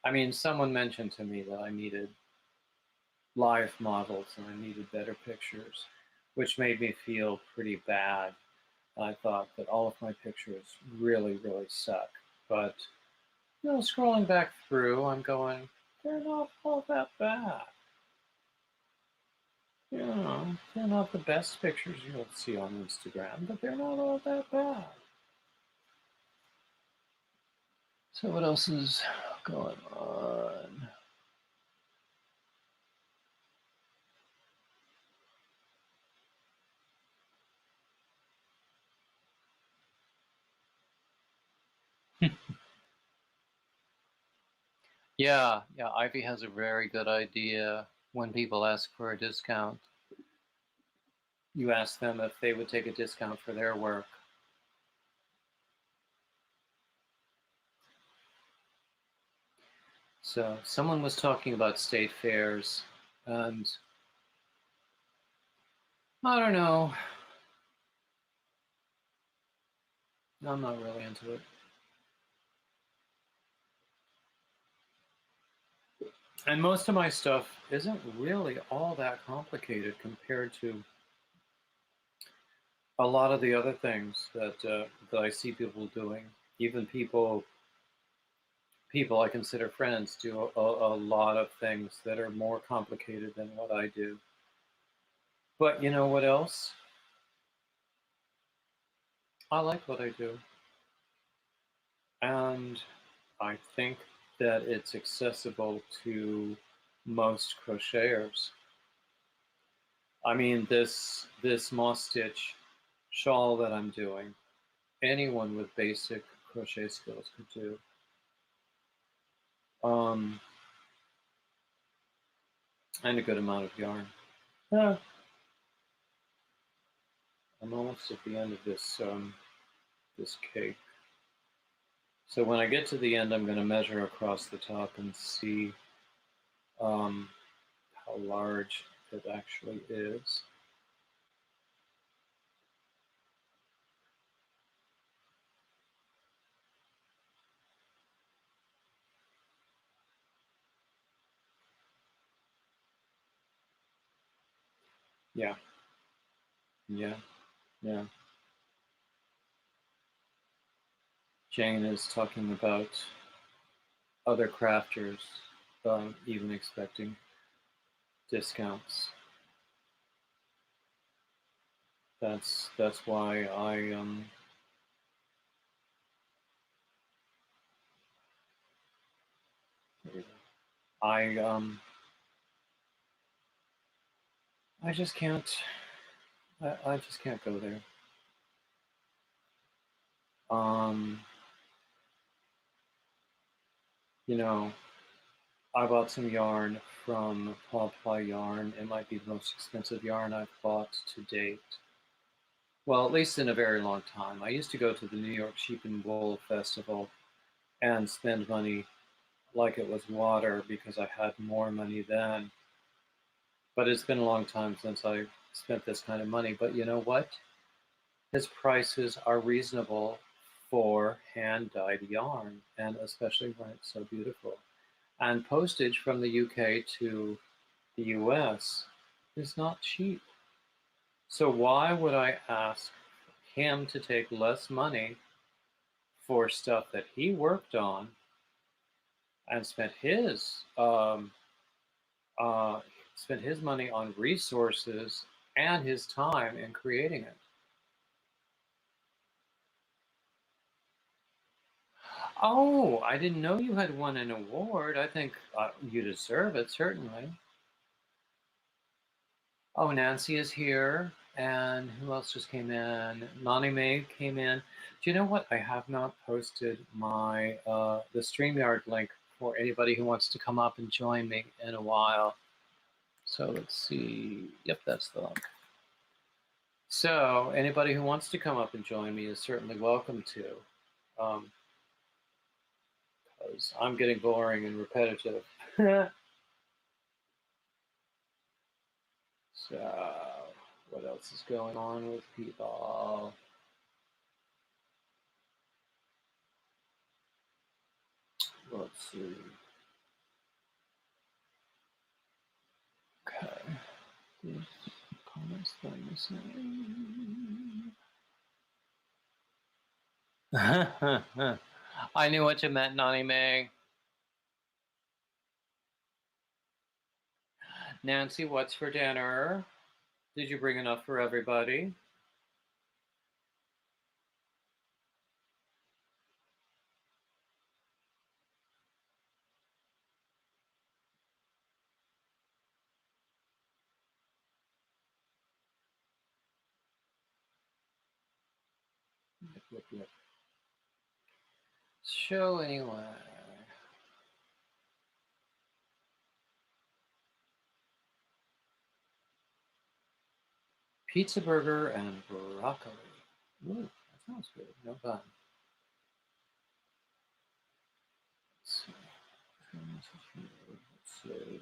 I mean, someone mentioned to me that I needed live models and I needed better pictures, which made me feel pretty bad. I thought that all of my pictures really, really suck. But, scrolling back through, I'm going, they're not all that bad. They're not the best pictures you'll see on Instagram, but they're not all that bad. So what else is going on? Yeah, Ivy has a very good idea. When people ask for a discount, you ask them if they would take a discount for their work. So someone was talking about state fairs, and I don't know, I'm not really into it. And most of my stuff isn't really all that complicated compared to a lot of the other things that I see people doing. Even people I consider friends do a lot of things that are more complicated than what I do. But you know what else? I like what I do. And I think that it's accessible to most crocheters. I mean, this moss stitch shawl that I'm doing, anyone with basic crochet skills could do. Um, and a good amount of yarn. Yeah, I'm almost at the end of this cake. So when I get to the end, I'm going to measure across the top and see um, how large it actually is. Yeah, yeah, yeah. Jane is talking about other crafters even expecting discounts. That's why I um I just can't I just can't go there. Um, you know, I bought some yarn from Paul Ply Yarn. It might be the most expensive yarn I've bought to date. Well, at least in a very long time. I used to go to the New York Sheep and Wool Festival and spend money like it was water because I had more money then. But it's been a long time since I spent this kind of money. But you know what? His prices are reasonable for hand-dyed yarn, and especially when it's so beautiful. And postage from the UK to the US is not cheap. So why would I ask him to take less money for stuff that he worked on and spent his uh, spent his money on resources and his time in creating it. Oh, I didn't know you had won an award. I think you deserve it, certainly. Oh, Nancy is here. And who else just came in? Nani May came in. Do you know what? I have not posted my the StreamYard link for anybody who wants to come up and join me in a while. So let's see. Yep, that's the link. So anybody who wants to come up and join me is certainly welcome to, because I'm getting boring and repetitive. So what else is going on with people? Let's see. Okay. These comments that I'm missing. I knew what you meant, Nani May. Nancy, what's for dinner? Did you bring enough for everybody? Yep. So anyway. Pizza burger and broccoli. Ooh, that sounds good. No bun. Let's see. Let's see.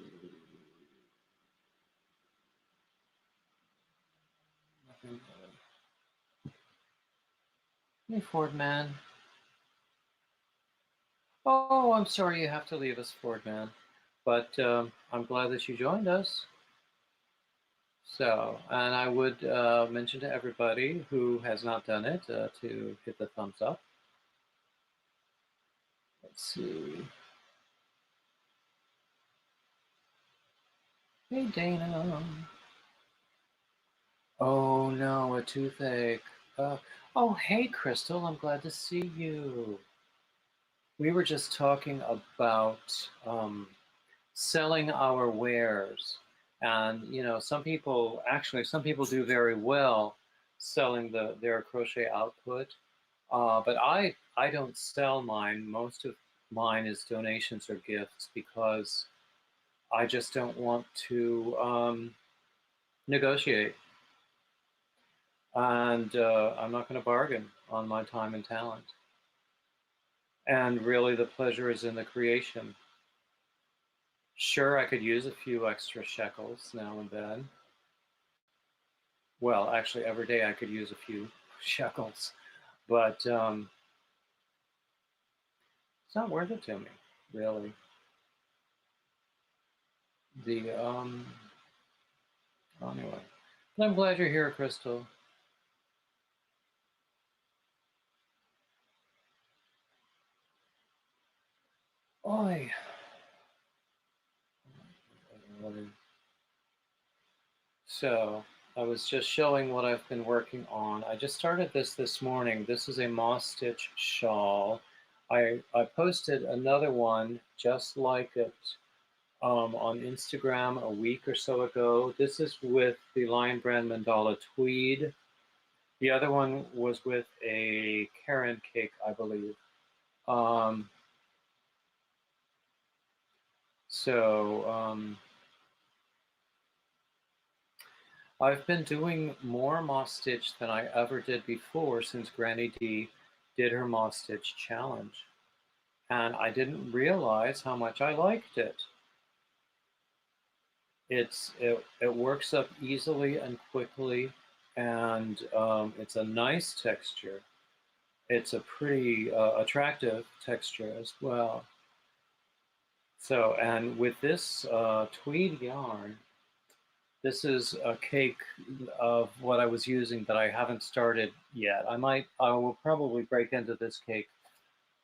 Nothing good. Hey, Ford man. Oh, I'm sorry you have to leave us, Ford man. But I'm glad that you joined us. So, and I would mention to everybody who has not done it to hit the thumbs up. Let's see. Hey, Dana. Oh no, a toothache. Oh, hey, Crystal. I'm glad to see you. We were just talking about selling our wares, and some people do very well selling their crochet output. But I don't sell mine. Most of mine is donations or gifts because I just don't want to negotiate, and I'm not going to bargain on my time and talent. And really, the pleasure is in the creation. Sure, I could use a few extra shekels now and then. Well, actually, every day I could use a few shekels, but it's not worth it to me, really. The Anyway, but I'm glad you're here, Crystal. Oi. So I was just showing what I've been working on. I just started this morning. This is a moss stitch shawl. I posted another one just like it on Instagram a week or so ago. This is with the Lion Brand Mandala Tweed. The other one was with a Karen cake, I believe. Um, so I've been doing more moss stitch than I ever did before since Granny D did her moss stitch challenge. And I didn't realize how much I liked it. It works up easily and quickly, and it's a nice texture. It's a pretty attractive texture as well. So, and with this tweed yarn, this is a cake of what I was using that I haven't started yet. I will probably break into this cake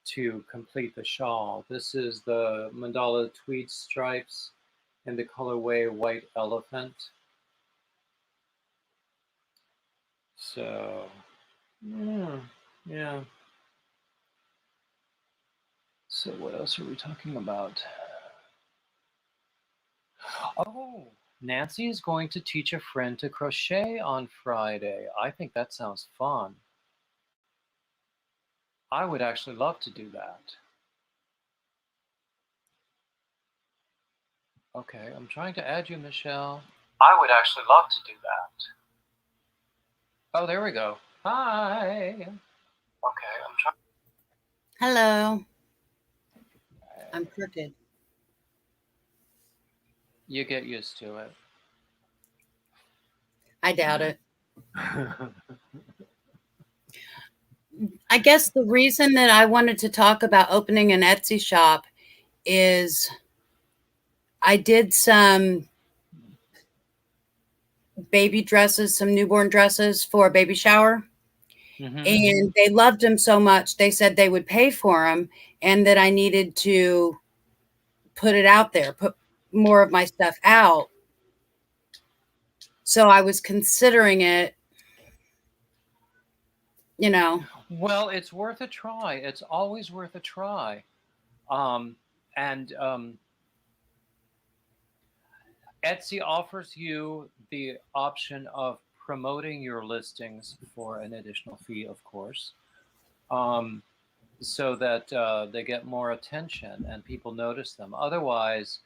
to complete the shawl. This is the Mandala Tweed Stripes, in the colorway White Elephant. So, yeah. So what else are we talking about? Oh, Nancy is going to teach a friend to crochet on Friday. I think that sounds fun. I would actually love to do that. Okay, I'm trying to add you, Michelle. I would actually love to do that. Oh, there we go. Hi. Okay, I'm trying. Hello. I'm crooked. You get used to it. I doubt it. I guess the reason that I wanted to talk about opening an Etsy shop is I did some baby dresses, some newborn dresses for a baby shower. And they loved them so much, they said they would pay for them and that I needed to put it out there, put more of my stuff out. So I was considering it, you know. Well, it's worth a try. It's always worth a try. And Etsy offers you the option of promoting your listings for an additional fee, of course, so that they get more attention and people notice them. Otherwise,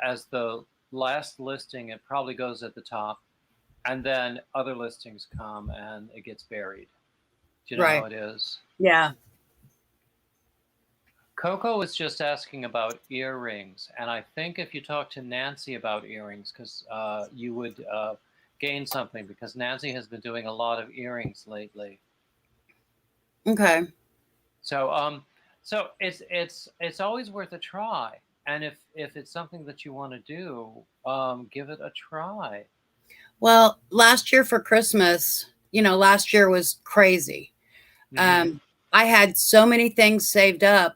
as the last listing, it probably goes at the top, and then other listings come and it gets buried. Do you know how it is? Yeah. Coco was just asking about earrings, and I think if you talk to Nancy about earrings, because you would gain something, because Nancy has been doing a lot of earrings lately. Okay. So it's always worth a try, and if it's something that you want to do, give it a try. Well, last year for Christmas, last year was crazy. Mm-hmm. I had so many things saved up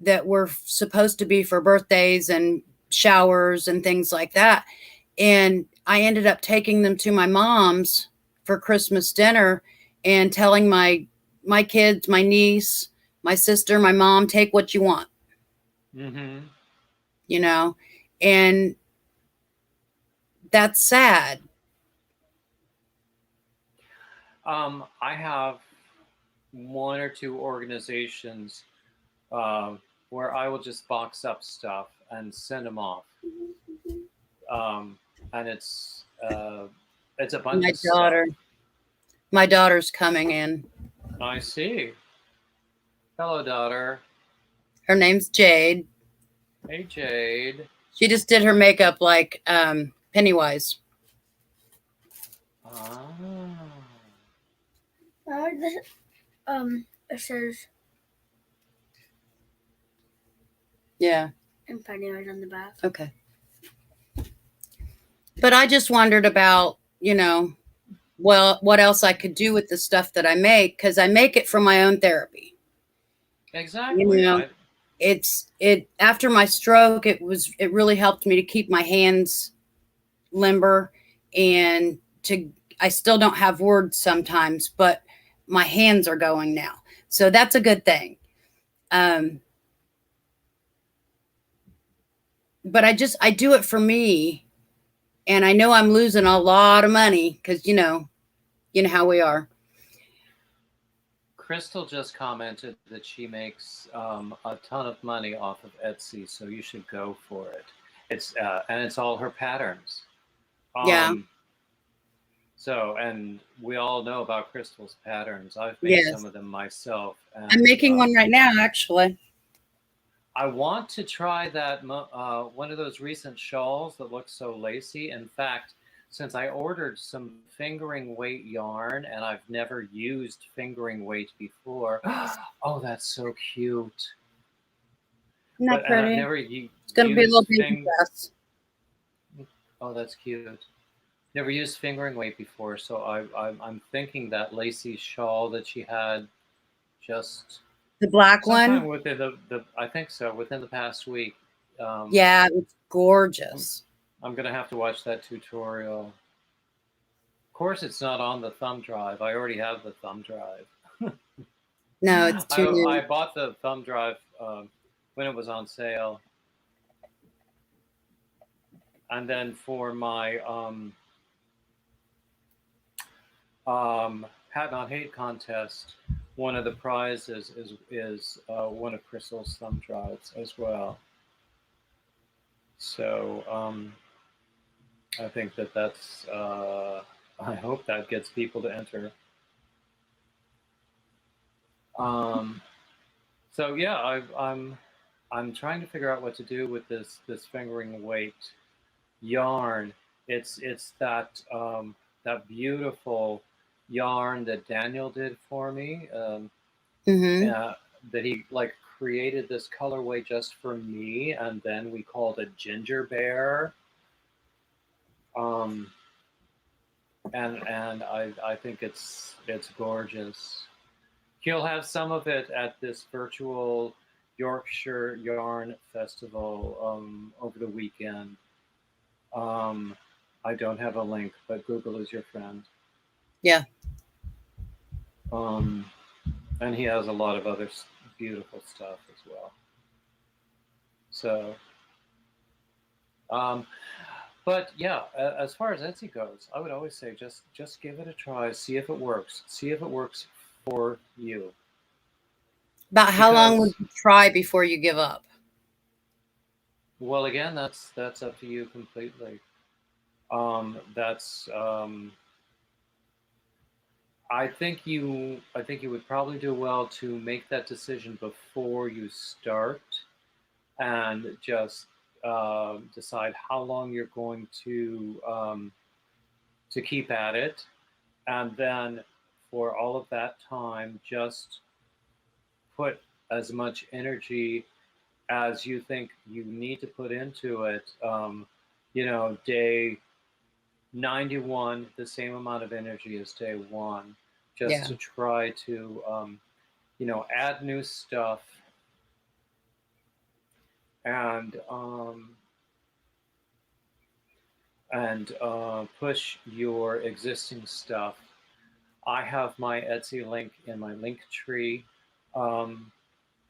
that were supposed to be for birthdays and showers and things like that. And I ended up taking them to my mom's for Christmas dinner and telling my kids, my niece, my sister, my mom, take what you want. Mm-hmm. And that's sad. I have one or two organizations where I will just box up stuff and send them off. And it's a bunch of stuff. My daughter's coming in. I see. Hello, daughter. Her name's Jade. Hey, Jade. She just did her makeup like Pennywise. Ah. It says Yeah. and Pennywise on the back. Okay. But I just wondered about, what else I could do with the stuff that I make, because I make it for my own therapy. Exactly. It after my stroke, it really helped me to keep my hands limber, and I still don't have words sometimes, but my hands are going now. So that's a good thing. But I do it for me, and I know I'm losing a lot of money because, you know how we are. Crystal just commented that she makes a ton of money off of Etsy, so you should go for it. And it's all her patterns. Yeah. So, and we all know about Crystal's patterns. I've made some of them myself. And, I'm making one right now, actually. I want to try that one of those recent shawls that looks so lacy. In fact, since I ordered some fingering weight yarn and I've never used fingering weight before. Oh, that's so cute. Isn't that pretty? I've never it's going to be a little baby dress. Oh, that's cute. Never used fingering weight before, so I'm thinking that lacy shawl that she had just the black one within the I think so, within the past week. Yeah, it's gorgeous. I'm gonna have to watch that tutorial. Of course, it's not on the thumb drive. I already have the thumb drive. No, it's too new. I bought the thumb drive when it was on sale, and then for my Hat Not Hate contest, one of the prizes is one of Crystal's thumb drives as well. So I think that's. I hope that gets people to enter. So yeah, I'm trying to figure out what to do with this fingering weight yarn. It's that that beautiful yarn that Daniel did for me. Mm-hmm. That he like created this colorway just for me, and then we called it Ginger Bear. And I think it's gorgeous. He'll have some of it at this virtual Yorkshire Yarn Festival over the weekend. I don't have a link, but Google is your friend. Yeah. And he has a lot of other beautiful stuff as well. So, but yeah, as far as Etsy goes, I would always say just give it a try, see if it works, see if it works for you. About how long would you try before you give up? Well, again, that's up to you completely. That's I think you would probably do well to make that decision before you start, and just decide how long you're going to keep at it, and then for all of that time, just put as much energy as you think you need to put into it. Day 91, the same amount of energy as day one, just Yeah. to try to, add new stuff and push your existing stuff. I have my Etsy link in my Linktree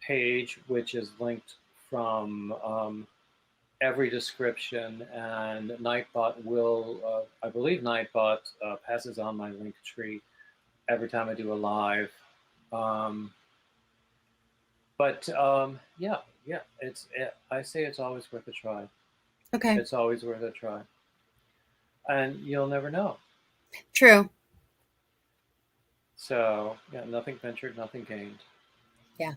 page, which is linked from every description, and Nightbot will, I believe Nightbot passes on my Linktree every time I do a live. Yeah, I say it's always worth a try. Okay. It's always worth a try, and you'll never know. True. So yeah, nothing ventured, nothing gained. Yeah.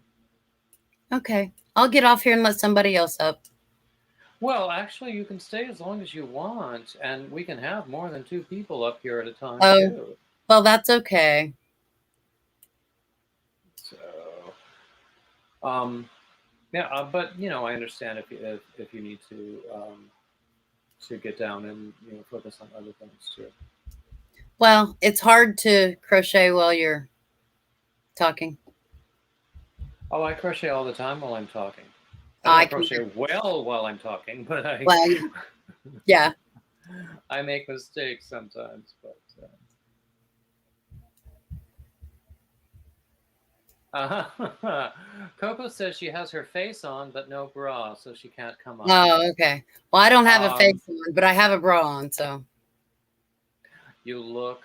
Okay. I'll get off here and let somebody else up. Well, actually, you can stay as long as you want, and we can have more than 2 people up here at a time too. Well, that's okay. So, yeah, but I understand if you need to get down and focus on other things too. Well, it's hard to crochet while you're talking. Oh, I crochet all the time while I'm talking. I don't crochet well while I'm talking, but yeah. I make mistakes sometimes, but. Coco says she has her face on, but no bra, so she can't come up. Oh, okay. Well, I don't have a face on, but I have a bra on, so. You look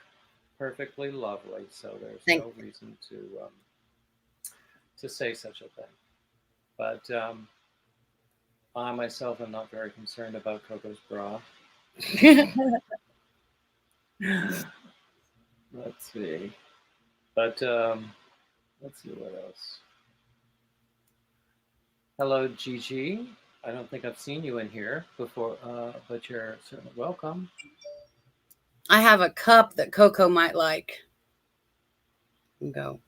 perfectly lovely, so there's no reason to say such a thing. But I myself am not very concerned about Coco's bra. Let's see. But let's see what else. Hello, Gigi. I don't think I've seen you in here before, but you're certainly welcome. I have a cup that Coco might like. Go.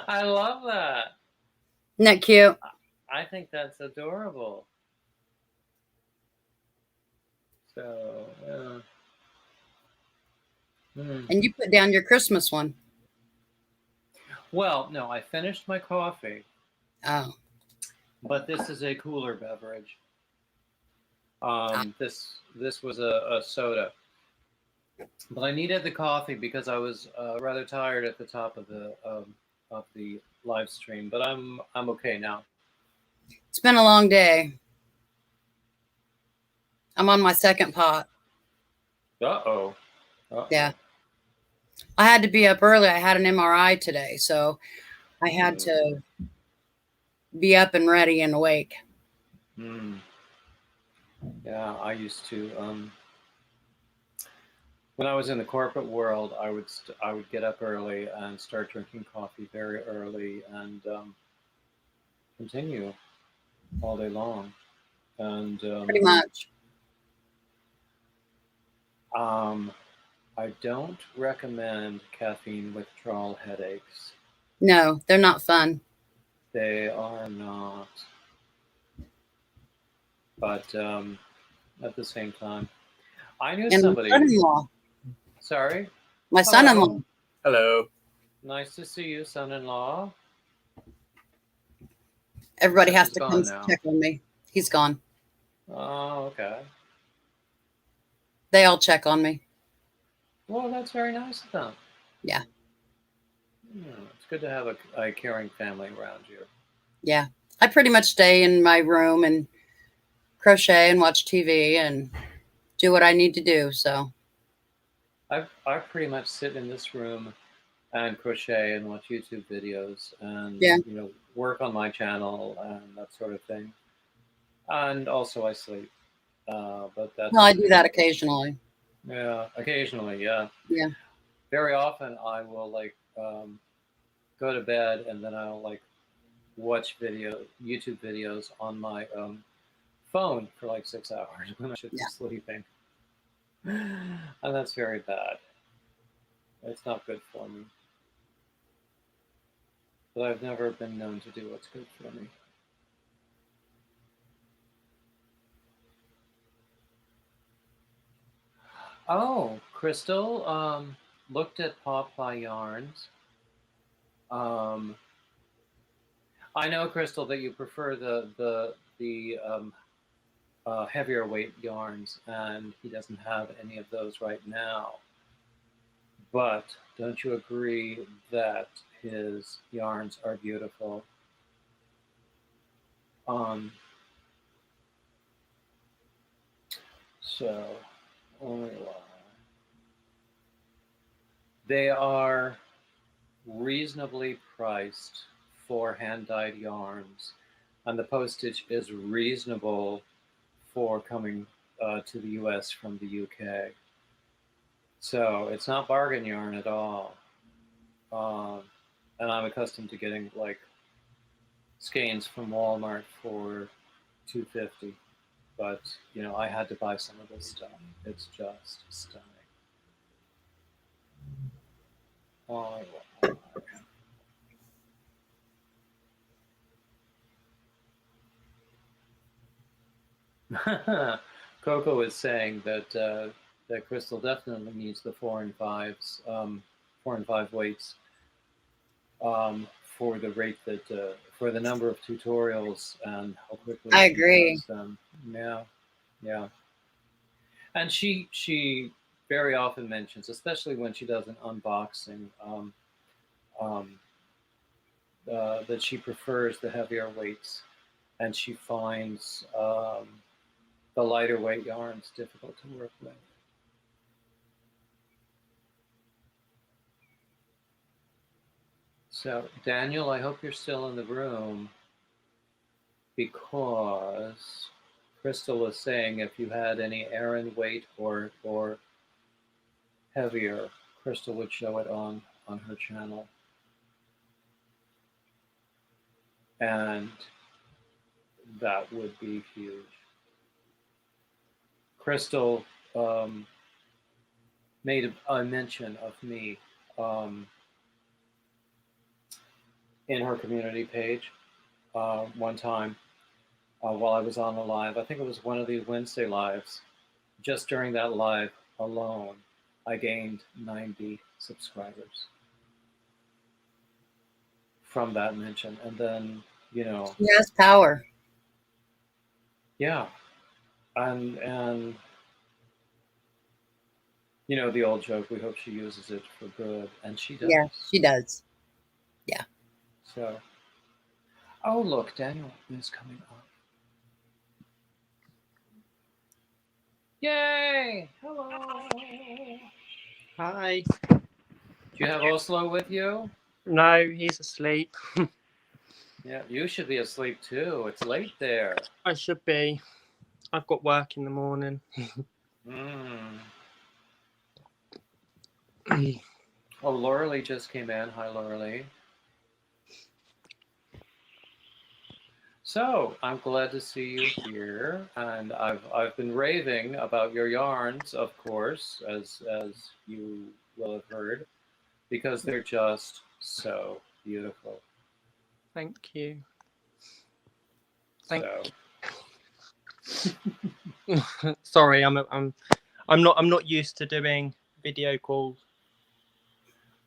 I love that. Isn't that cute? I think that's adorable. So, And you put down your Christmas one. Well, no, I finished my coffee, Oh, but this is a cooler beverage. ah, This was a soda, but I needed the coffee because I was rather tired at the top of the live stream. But I'm okay now. it's been a long day. I'm on my second pot. Uh-oh. Yeah. Uh-oh. I had to be up early. I had an MRI today, so I had Hmm. to be up and ready and awake. Hmm. Yeah, I used to. When I was in the corporate world, I would get up early and start drinking coffee very early and continue all day long. And Pretty much. um, I don't recommend caffeine withdrawal headaches. No, they're not fun. They are not. But at the same time, I knew And my somebody. son-in-law, Sorry. my son-in-law, Hello. Hello. Nice to see you, son-in-law. everybody Except has he's to come gone now. check on me. He's gone. Oh, okay. They all check on me. Well, that's very nice of them. Yeah. It's good to have a caring family around you. Yeah. I pretty much stay in my room and crochet and watch TV and do what I need to do. So, I pretty much sit in this room and crochet and watch YouTube videos and yeah. work on my channel and that sort of thing. And also I sleep, but that's No, I do okay. that occasionally. Yeah, occasionally, yeah. Yeah. Very often I will go to bed and then I'll watch YouTube videos on my phone for like 6 hours when I should be Yeah. sleeping. And that's very bad. It's not good for me. But I've never been known to do what's good for me. Oh, Crystal looked at Pawpaw Yarns. I know, Crystal, that you prefer the heavier weight yarns, and he doesn't have any of those right now. But don't you agree that his yarns are beautiful? So, they are reasonably priced for hand-dyed yarns, and the postage is reasonable for coming to the US from the UK. So it's not bargain yarn at all. And I'm accustomed to getting skeins from Walmart for $2.50, but I had to buy some of this stuff. It's just stunning. Oh, Coco is saying that Crystal definitely needs the 4 and 5 weights for the rate for the number of tutorials and how quickly I she agree. does them. Yeah, yeah. And she very often mentions, especially when she does an unboxing, um, that she prefers the heavier weights, and she finds the lighter weight yarns difficult to work with. So, Daniel, I hope you're still in the room, because Crystal was saying if you had any Aran weight or heavier, Crystal would show it on her channel. And that would be huge. Crystal made a mention of me in her community page one time while I was on the live. I think it was one of these Wednesday lives. Just during that live alone, I gained 90 subscribers. from that mention. And then, He has power. yeah. And the old joke, we hope she uses it for good. And she does. Yeah, she does. Yeah. So, oh, look, Daniel is coming up. Yay! Hello! Hi. Do you have Oslo with you? No, he's asleep. Yeah, you should be asleep too. It's late there. I should be. I've got work in the morning. Mm. Oh, Laura just came in. Hi, Laura. So I'm glad to see you here, and I've been raving about your yarns, of course, as you will have heard, because they're just so beautiful. Thank you. Sorry, I'm not used to doing video calls.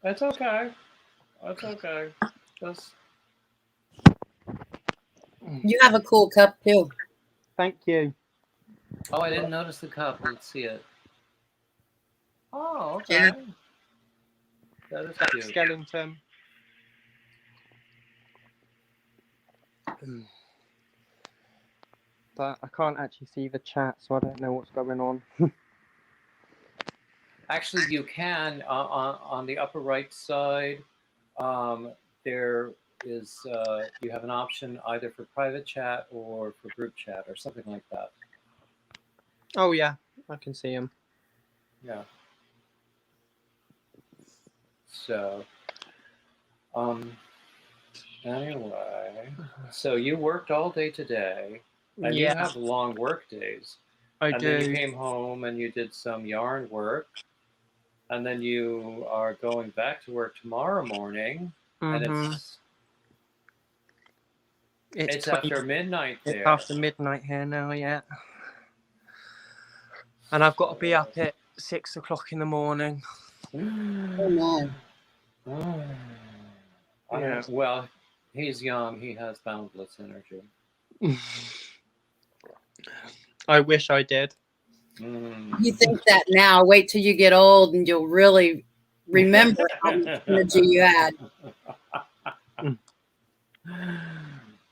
That's okay. That's okay. Just You have a cool cup too. Thank you. oh, I didn't notice the cup. Let's see it. Oh, okay. Yeah. That is cute. Skeleton. But I can't actually see the chat, so I don't know what's going on. Actually, you can on the upper right side. There is you have an option either for private chat or for group chat or something like that. Oh yeah, I can see him. Yeah. So, anyway, so you worked all day today, and you Yeah, have long work days. I And do. then you came home and you did some yarn work, and then you are going back to work tomorrow morning, and it's after midnight there. It's after midnight here now, yeah. And I've got to be up at 6 o'clock in the morning. Oh man. Yeah. Well, he's young. He has boundless energy. I wish I did. You think that now. Wait till you get old and you'll really remember how much energy you had.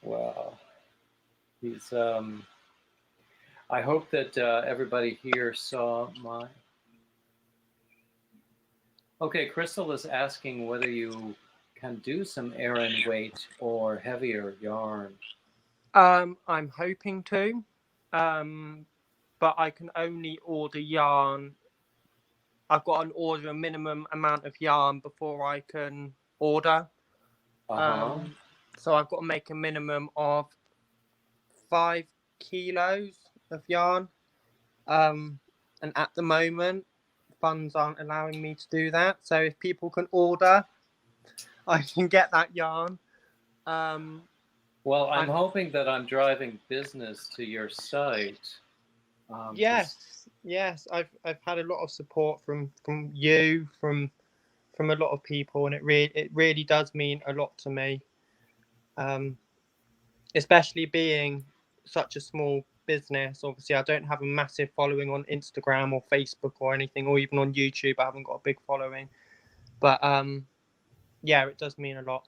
Well, he's I hope that everybody here saw my. Okay, Crystal is asking whether you can do some Aran weight or heavier yarn. I'm hoping to, but I can only order yarn. I've got to order a minimum amount of yarn before I can order. So I've got to make a minimum of 5 kilos of yarn. And at the moment, funds aren't allowing me to do that. So if people can order, I can get that yarn. Well, I'm hoping that I'm driving business to your site. Yes. I've had a lot of support from you, from a lot of people, and it really does mean a lot to me. Especially being such a small business. Obviously, I don't have a massive following on Instagram or Facebook or anything, or even on YouTube. I haven't got a big following, but yeah, it does mean a lot.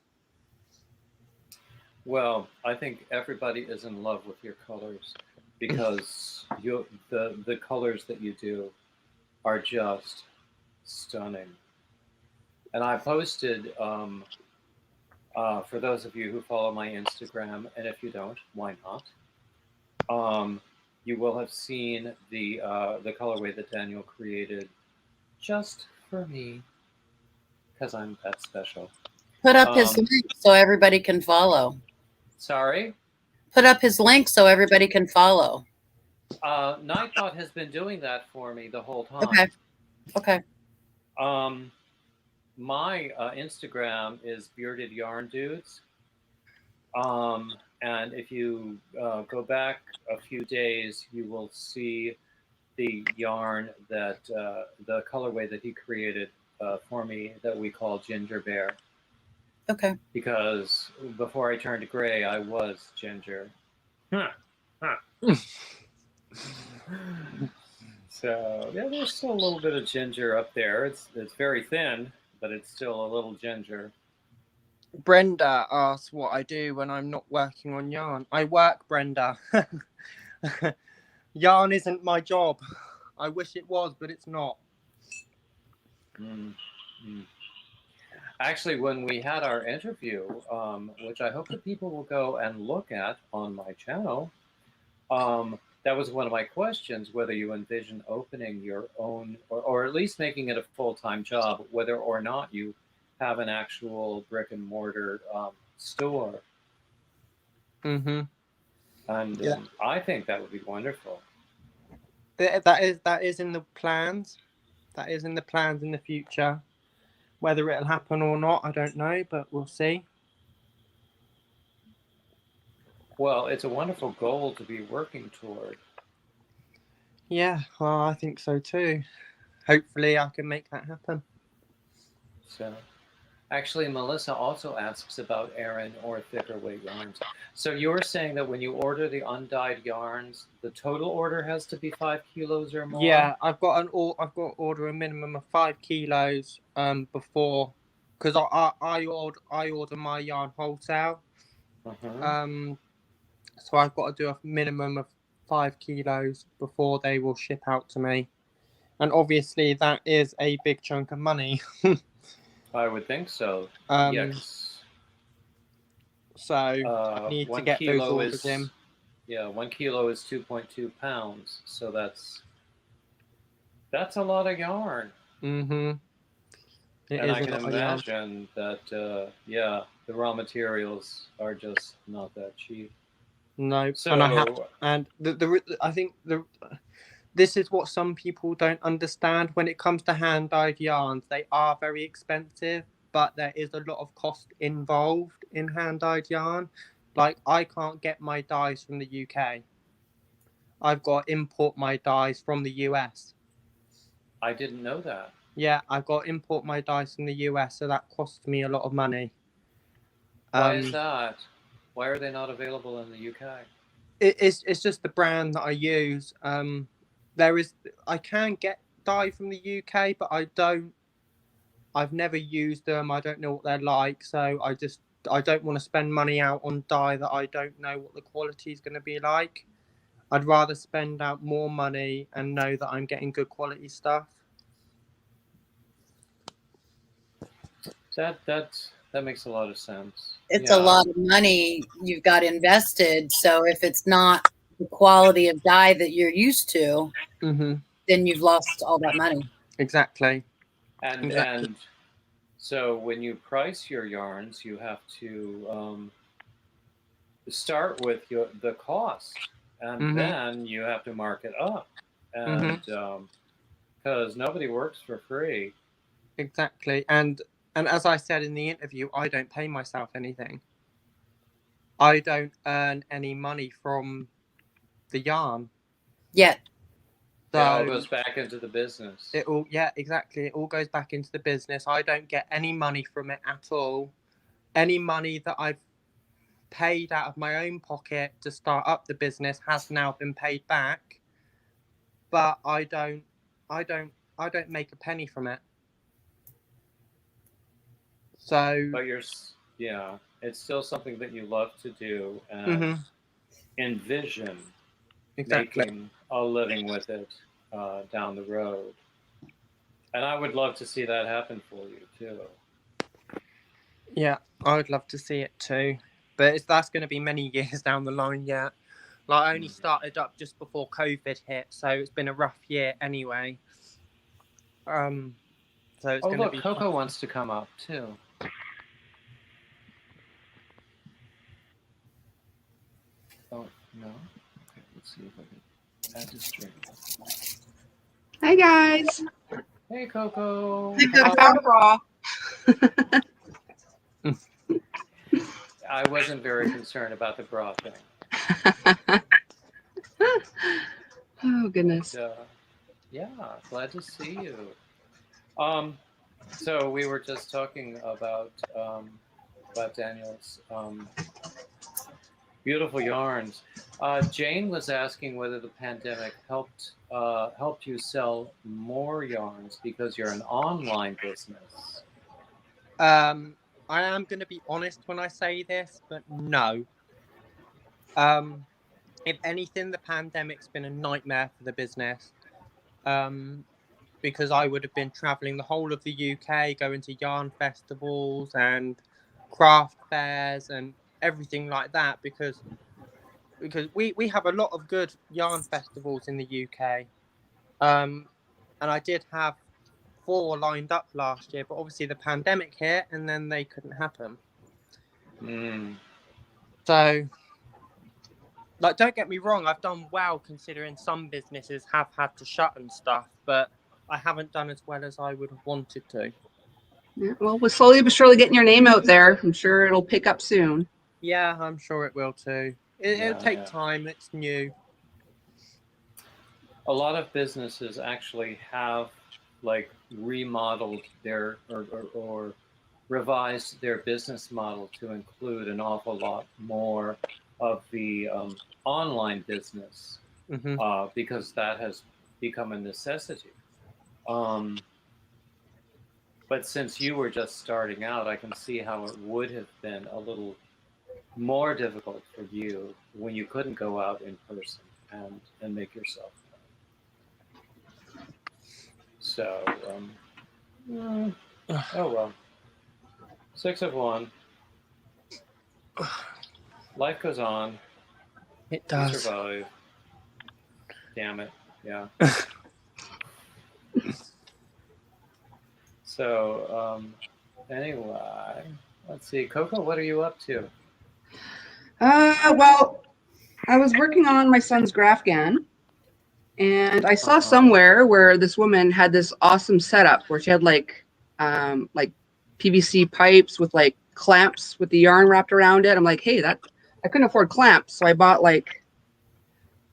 Well, I think everybody is in love with your colors because the colors that you do are just stunning. And I posted for those of you who follow my Instagram, and if you don't, why not? You will have seen the colorway that Daniel created just for me because I'm that special. Put up his link so everybody can follow. Sorry? Put up his link so everybody can follow. Nightbot has been doing that for me the whole time. Okay. My Instagram is Bearded Yarn Dudes. And if you go back a few days, you will see the yarn that the colorway that he created for me that we call Ginger Bear. Okay. because before I turned gray, I was ginger. Huh. So yeah, there's still a little bit of ginger up there. It's very thin, but it's still a little ginger. Brenda asks what I do when I'm not working on yarn. I work, Brenda. Yarn isn't my job. I wish it was, but it's not. Mm. Actually, when we had our interview, which I hope that people will go and look at on my channel, that was one of my questions, whether you envision opening your own, or at least making it a full-time job, whether or not you have an actual brick and mortar store. Mm-hmm. And Yeah. I think that would be wonderful. That is in the plans. That is in the plans in the future. Whether it'll happen or not, I don't know, but we'll see. Well, it's a wonderful goal to be working toward. Yeah, well, I think so too. Hopefully, I can make that happen. So, actually, Melissa also asks about Aran or thicker weight yarns. So you're saying that when you order the undyed yarns, the total order has to be 5 kilos or more? Yeah, I've got to order a minimum of 5 kilos before, because I order my yarn wholesale. So I've got to do a minimum of 5 kilos before they will ship out to me, and obviously that is a big chunk of money. I would think so. Yes. So I need to get those orders in. Yeah, 1 kilo is 2.2 pounds. So that's a lot of yarn. Mm-hmm. And I can imagine that, the raw materials are just not that cheap. No, so, and I think this is what some people don't understand when it comes to hand dyed yarns. They are very expensive, but there is a lot of cost involved in hand dyed yarn. Like, I can't get my dyes from the UK. I've got to import my dyes from the US. I didn't know that. Yeah, I've got to import my dyes from the US, so that costs me a lot of money. Why is that? Why are they not available in the UK? It's just the brand that I use. I can get dye from the UK, but I've never used them. I don't know what they're like, so I don't want to spend money out on dye that I don't know what the quality is going to be like. I'd rather spend out more money and know that I'm getting good quality stuff. That makes a lot of sense. It's a lot of money you've got invested. So if it's not the quality of dye that you're used to, then you've lost all that money. Exactly. And so when you price your yarns, you have to start with the cost, and then you have to mark it up, and because nobody works for free. Exactly. And as I said in the interview, I don't pay myself anything. I don't earn any money from the yarn yet. So it all goes back into the business. Exactly. It all goes back into the business. I don't get any money from it at all. Any money that I've paid out of my own pocket to start up the business has now been paid back, but I don't make a penny from it. So, but it's still something that you love to do and envision making a living with it down the road. And I would love to see that happen for you too. Yeah, I would love to see it too, but that's going to be many years down the line yet. Like, I only started up just before COVID hit, so it's been a rough year anyway. So it's going to be. Coco wants to come up too. Oh no! Okay, let's see if I can add this drink. Hi guys. Hey Coco. I found a bra. I wasn't very concerned about the bra thing. Oh goodness. But, yeah, glad to see you. So we were just talking about about Daniel's beautiful yarns. Jane was asking whether the pandemic helped you sell more yarns because you're an online business. I am going to be honest when I say this, but no. If anything, the pandemic's been a nightmare for the business. Because I would have been traveling the whole of the UK, going to yarn festivals and craft fairs and everything like that, because we have a lot of good yarn festivals in the UK. And I did have 4 lined up last year, but obviously the pandemic hit and then they couldn't happen. So, like, don't get me wrong, I've done well considering some businesses have had to shut and stuff, but I haven't done as well as I would have wanted to. Yeah, well, we're slowly but surely getting your name out there. I'm sure it'll pick up soon. Yeah, I'm sure it will too. It'll take time. It's new. A lot of businesses actually have like remodeled their or revised their business model to include an awful lot more of the online business because that has become a necessity. But since you were just starting out, I can see how it would have been a little more difficult for you when you couldn't go out in person and make yourself known. So, oh well. 6 of 1. Life goes on. It does. We survive. Damn it. Yeah. So, anyway, let's see. Coco, what are you up to? Well, I was working on my son's Grafgan, and I saw somewhere where this woman had this awesome setup where she had like PVC pipes with like clamps with the yarn wrapped around it. I'm like, hey, I couldn't afford clamps, so I bought like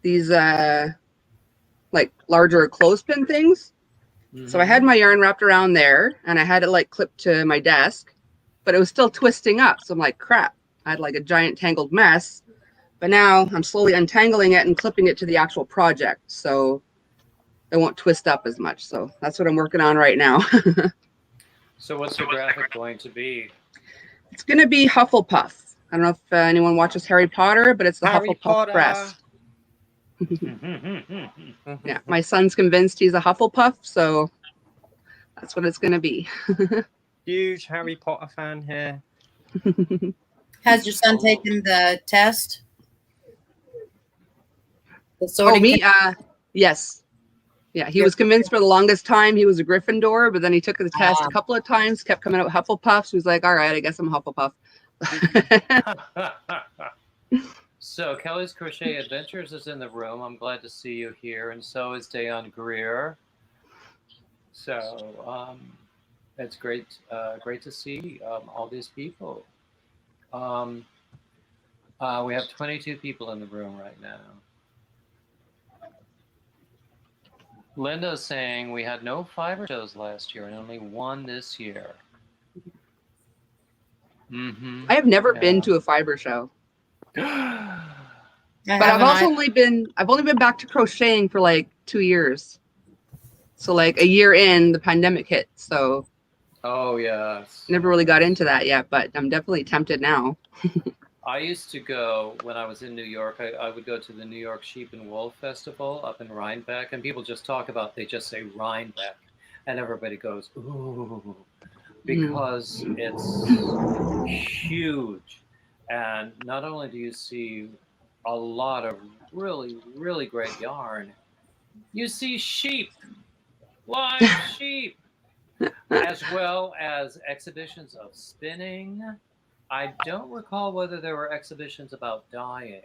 these like larger clothespin things. So I had my yarn wrapped around there and I had it like clipped to my desk, but it was still twisting up. So I'm like, crap, I had like a giant tangled mess, but now I'm slowly untangling it and clipping it to the actual project. So it won't twist up as much. So that's what I'm working on right now. So what's the graphic going to be? It's going to be Hufflepuff. I don't know if anyone watches Harry Potter, but it's the Hufflepuff crest. Yeah, my son's convinced he's a Hufflepuff, so that's what it's going to be. Huge Harry Potter fan here. Has your son taken the test? The Oh, sorting me? Yes. Yeah, he was convinced for the longest time he was a Gryffindor, but then he took the test a couple of times, kept coming out Hufflepuff. So he's like, all right, I guess I'm Hufflepuff. So Kelly's Crochet Adventures is in the room. I'm glad to see you here, and so is Dayon Greer. So it's great to see all these people. We have 22 people in the room right now. Linda's saying we had no fiber shows last year and only one this year. I have never been to a fiber show. But I've only been back to crocheting for like 2 years. So like a year in, the pandemic hit. So yes. Never really got into that yet, but I'm definitely tempted now. I used to go when I was in New York. I would go to the New York Sheep and Wool Festival up in Rhinebeck, and people just they just say Rhinebeck, and everybody goes, ooh, because it's huge. And not only do you see a lot of really, really great yarn, you see sheep, live sheep, as well as exhibitions of spinning. I don't recall whether there were exhibitions about dyeing.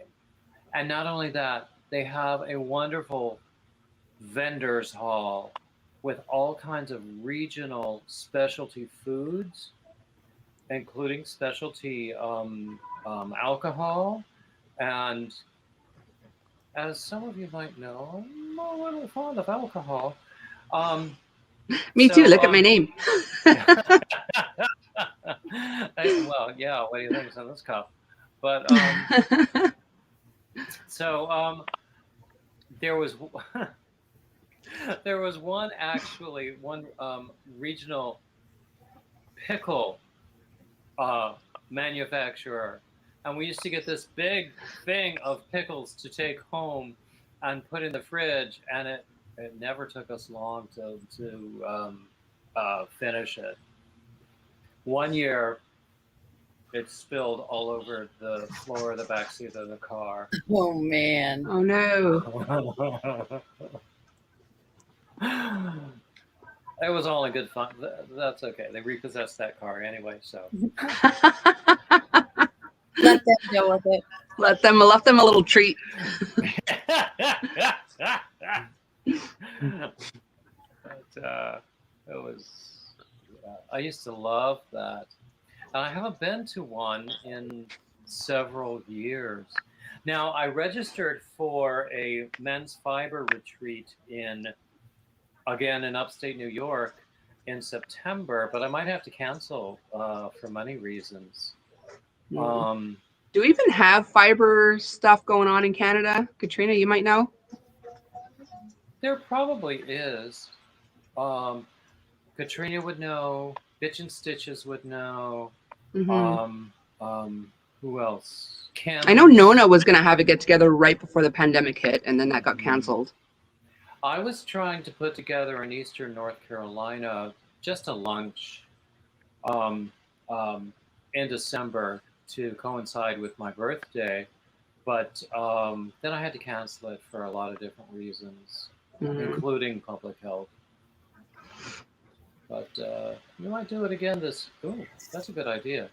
And not only that, they have a wonderful vendors hall with all kinds of regional specialty foods, including specialty alcohol. And as some of you might know, I'm a little fond of alcohol. Me too. Look at my name. Well, yeah. What do you think is in this cup? But so there was there was one actually one regional pickle manufacturer, and we used to get this big thing of pickles to take home and put in the fridge, and it never took us long to finish it. One year, it spilled all over the floor of the back seat of the car. Oh man. Oh no. It was all in good fun. That's okay. They repossessed that car anyway, so. Let them deal with it. Left them a little treat. But it was. I used to love that. And I haven't been to one in several years. Now, I registered for a men's fiber retreat again in upstate New York in September, but I might have to cancel for money reasons. Do we even have fiber stuff going on in Canada? Katrina, you might know. There probably is. Katrina would know. Bitch and Stitches would know. Who else? I know Nona was going to have a get together right before the pandemic hit, and then that got canceled. I was trying to put together in Eastern North Carolina just a lunch in December to coincide with my birthday, but then I had to cancel it for a lot of different reasons, including public health. But we might do it again ooh, that's a good idea.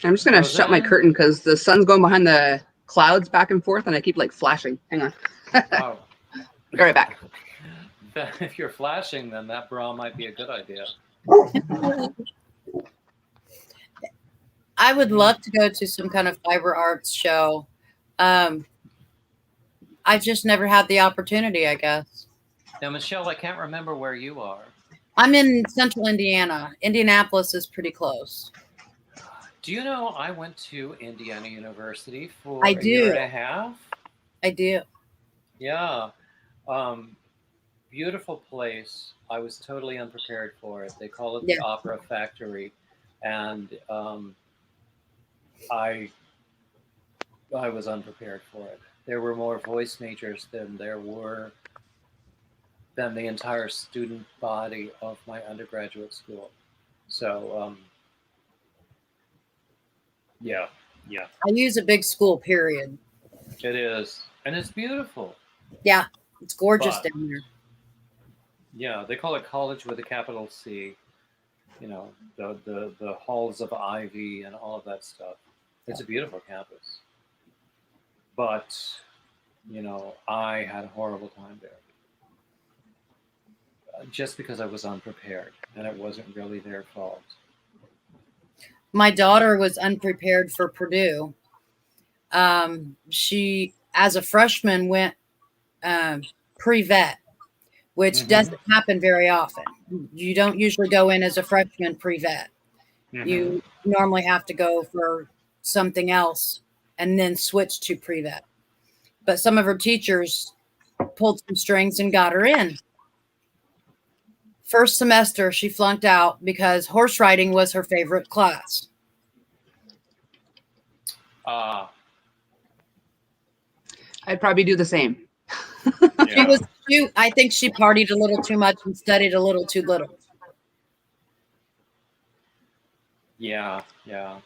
I'm just going to shut my curtain because the sun's going behind the clouds back and forth, and I keep like flashing. Hang on. Oh. Be right back. If you're flashing, then that bra might be a good idea. I would love to go to some kind of fiber arts show. I've just never had the opportunity, I guess. Now, Michelle, I can't remember where you are. I'm in central Indiana. Indianapolis is pretty close. Do you know I went to Indiana University for I a year do. and a half? I do. Yeah. Beautiful place. I was totally unprepared for it. They call it the Opera Factory. And I was unprepared for it. There were more voice majors than the entire student body of my undergraduate school. So, yeah. I use a big school, period. It is. And it's beautiful. Yeah, it's gorgeous down there. Yeah, they call it college with a capital C. You know, the halls of ivy and all of that stuff. It's a beautiful campus. But, you know, I had a horrible time there. Just because I was unprepared, and it wasn't really their fault. My daughter was unprepared for Purdue. She, as a freshman, went pre-vet, which doesn't happen very often. You don't usually go in as a freshman pre-vet. You normally have to go for something else and then switch to pre-vet. But some of her teachers pulled some strings and got her in. First semester, she flunked out because horse riding was her favorite class. I'd probably do the same. Yeah. I think she partied a little too much and studied a little too little. Yeah. A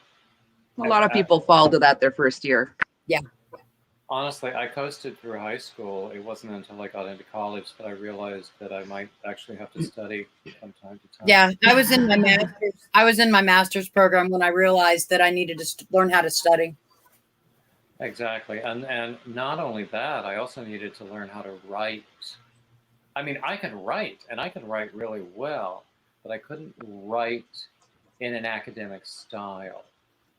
lot of people fall to that their first year. Yeah. Honestly, I coasted through high school. It wasn't until I got into college that I realized that I might actually have to study from time to time. Yeah, I was in my master's program when I realized that I needed to learn how to study. Exactly. And not only that, I also needed to learn how to write. I mean, I could write, and I could write really well, but I couldn't write in an academic style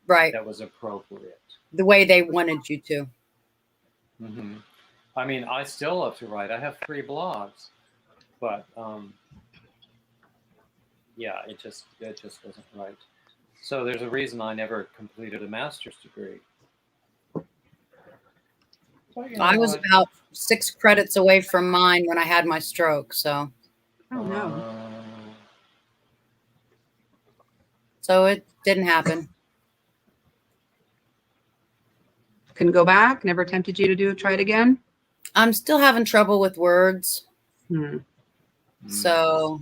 that was appropriate. The way they wanted you to. I mean, I still love to write. I have 3 blogs, but yeah, it just wasn't right. So there's a reason I never completed a master's degree. But you know I was what? about 6 credits away from mine when I had my stroke. So Oh no. it didn't happen. Couldn't go back. Never tempted you to try it again. I'm still having trouble with words. Hmm. So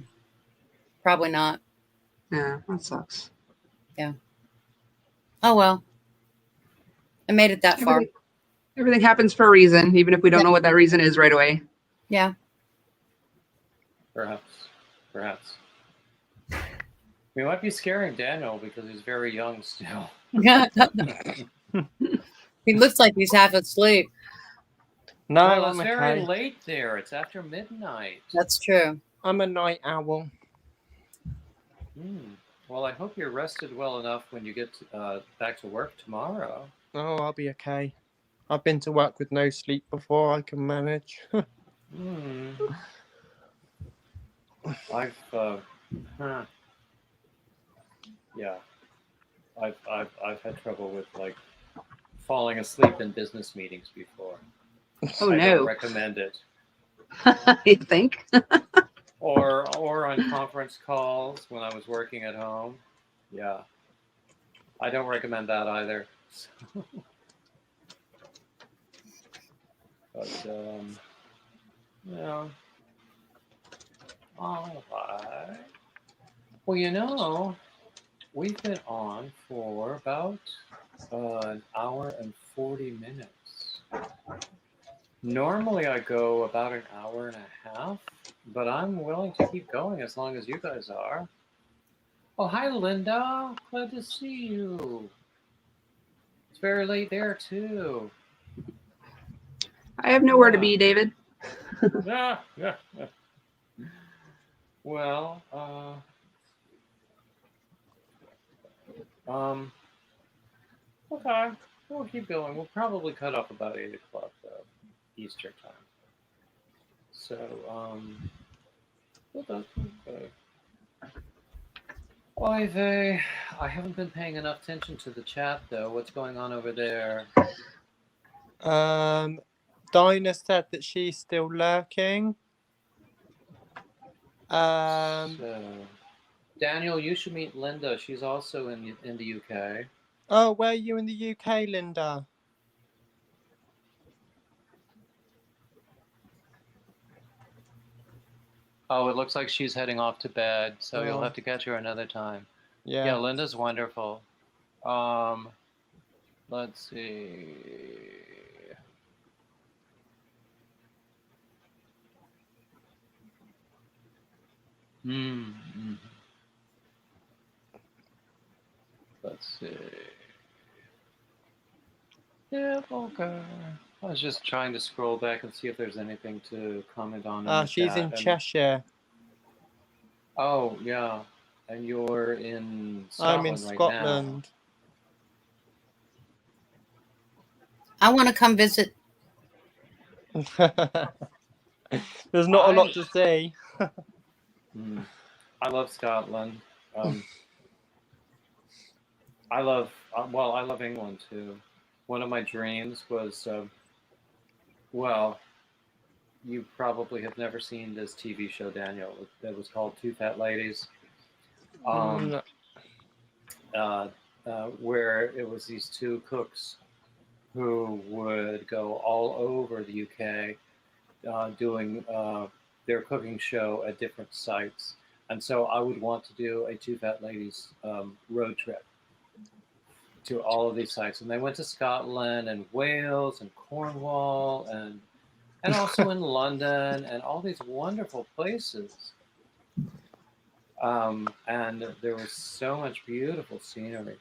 probably not. Yeah, that sucks. Oh, well. I made it that far. Everything happens for a reason, even if we don't know what that reason is right away. Yeah. Perhaps. We might be scaring Daniel because he's very young still. He looks like he's half asleep. No, Well, I'm it's very okay. late there. It's after midnight. That's true. I'm a night owl. Well, I hope you're rested well enough when you get back to work tomorrow. Oh, I'll be okay. I've been to work with no sleep before. I can manage. I've had trouble with like falling asleep in business meetings before. Oh I no. don't recommend it. You think? Or on conference calls when I was working at home. Yeah. I don't recommend that either. But yeah. All right. Well, you know, we've been on for about an hour and 40 minutes. Normally I go about an hour and a half, but I'm willing to keep going as long as you guys are. Oh, hi, Linda. Glad to see you. It's very late there, too. I have nowhere to be, David. Yeah. Well, okay. We'll keep going. We'll probably cut off about 8 o'clock, though, Eastern time. So, what else? Okay. Oy I haven't been paying enough attention to the chat, though. What's going on over there? Dinah said that she's still lurking. So, Daniel, you should meet Linda. She's also in the UK. Oh, where are you in the UK, Linda? Oh, it looks like she's heading off to bed, so you'll Oh. have to catch her another time. Yeah. Yeah, Linda's wonderful. Let's see. Let's see. Yeah, okay. I was just trying to scroll back and see if there's anything to comment on. She's in Cheshire. Oh, yeah. And you're in Scotland I'm in Scotland. I want to come visit. There's not a lot to see. I love Scotland. I love England too. One of my dreams was, well, you probably have never seen this TV show, Daniel. It was called Two Fat Ladies. Where it was these two cooks who would go all over the UK doing their cooking show at different sites. And so I would want to do a Two Fat Ladies road trip to all of these sites. And they went to Scotland and Wales and Cornwall and also in London and all these wonderful places. And there was so much beautiful scenery.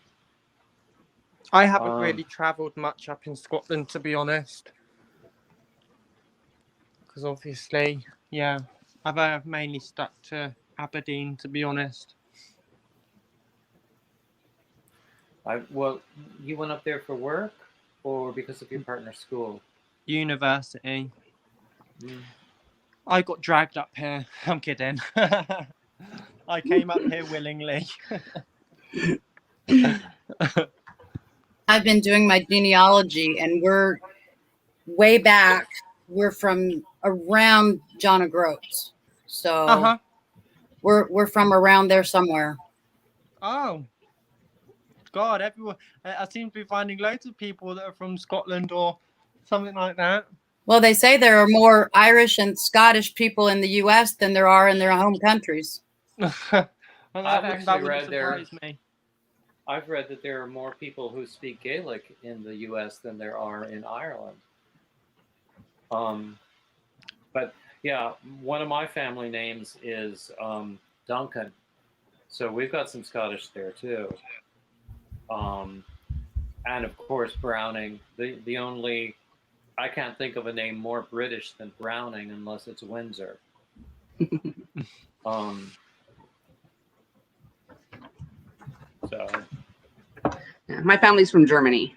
I haven't really travelled much up in Scotland, to be honest. Because obviously, yeah, I've mainly stuck to Aberdeen, to be honest. Well, you went up there for work or because of your partner's school? University. I got dragged up here. I'm kidding. I came up here willingly. I've been doing my genealogy, and we're way back. We're from around John O'Groats, so Uh-huh. we're from around there somewhere. Oh, God, everyone. I seem to be finding loads of people that are from Scotland or something like that. Well, they say there are more Irish and Scottish people in the U.S. than there are in their home countries. And I've that actually wouldn't read there. surprise me. I've read that there are more people who speak Gaelic in the U.S. than there are in Ireland. But yeah, one of my family names is Duncan, so we've got some Scottish there too. And of course Browning. The only I can't think of a name more British than Browning unless it's Windsor. So Yeah, my family's from Germany,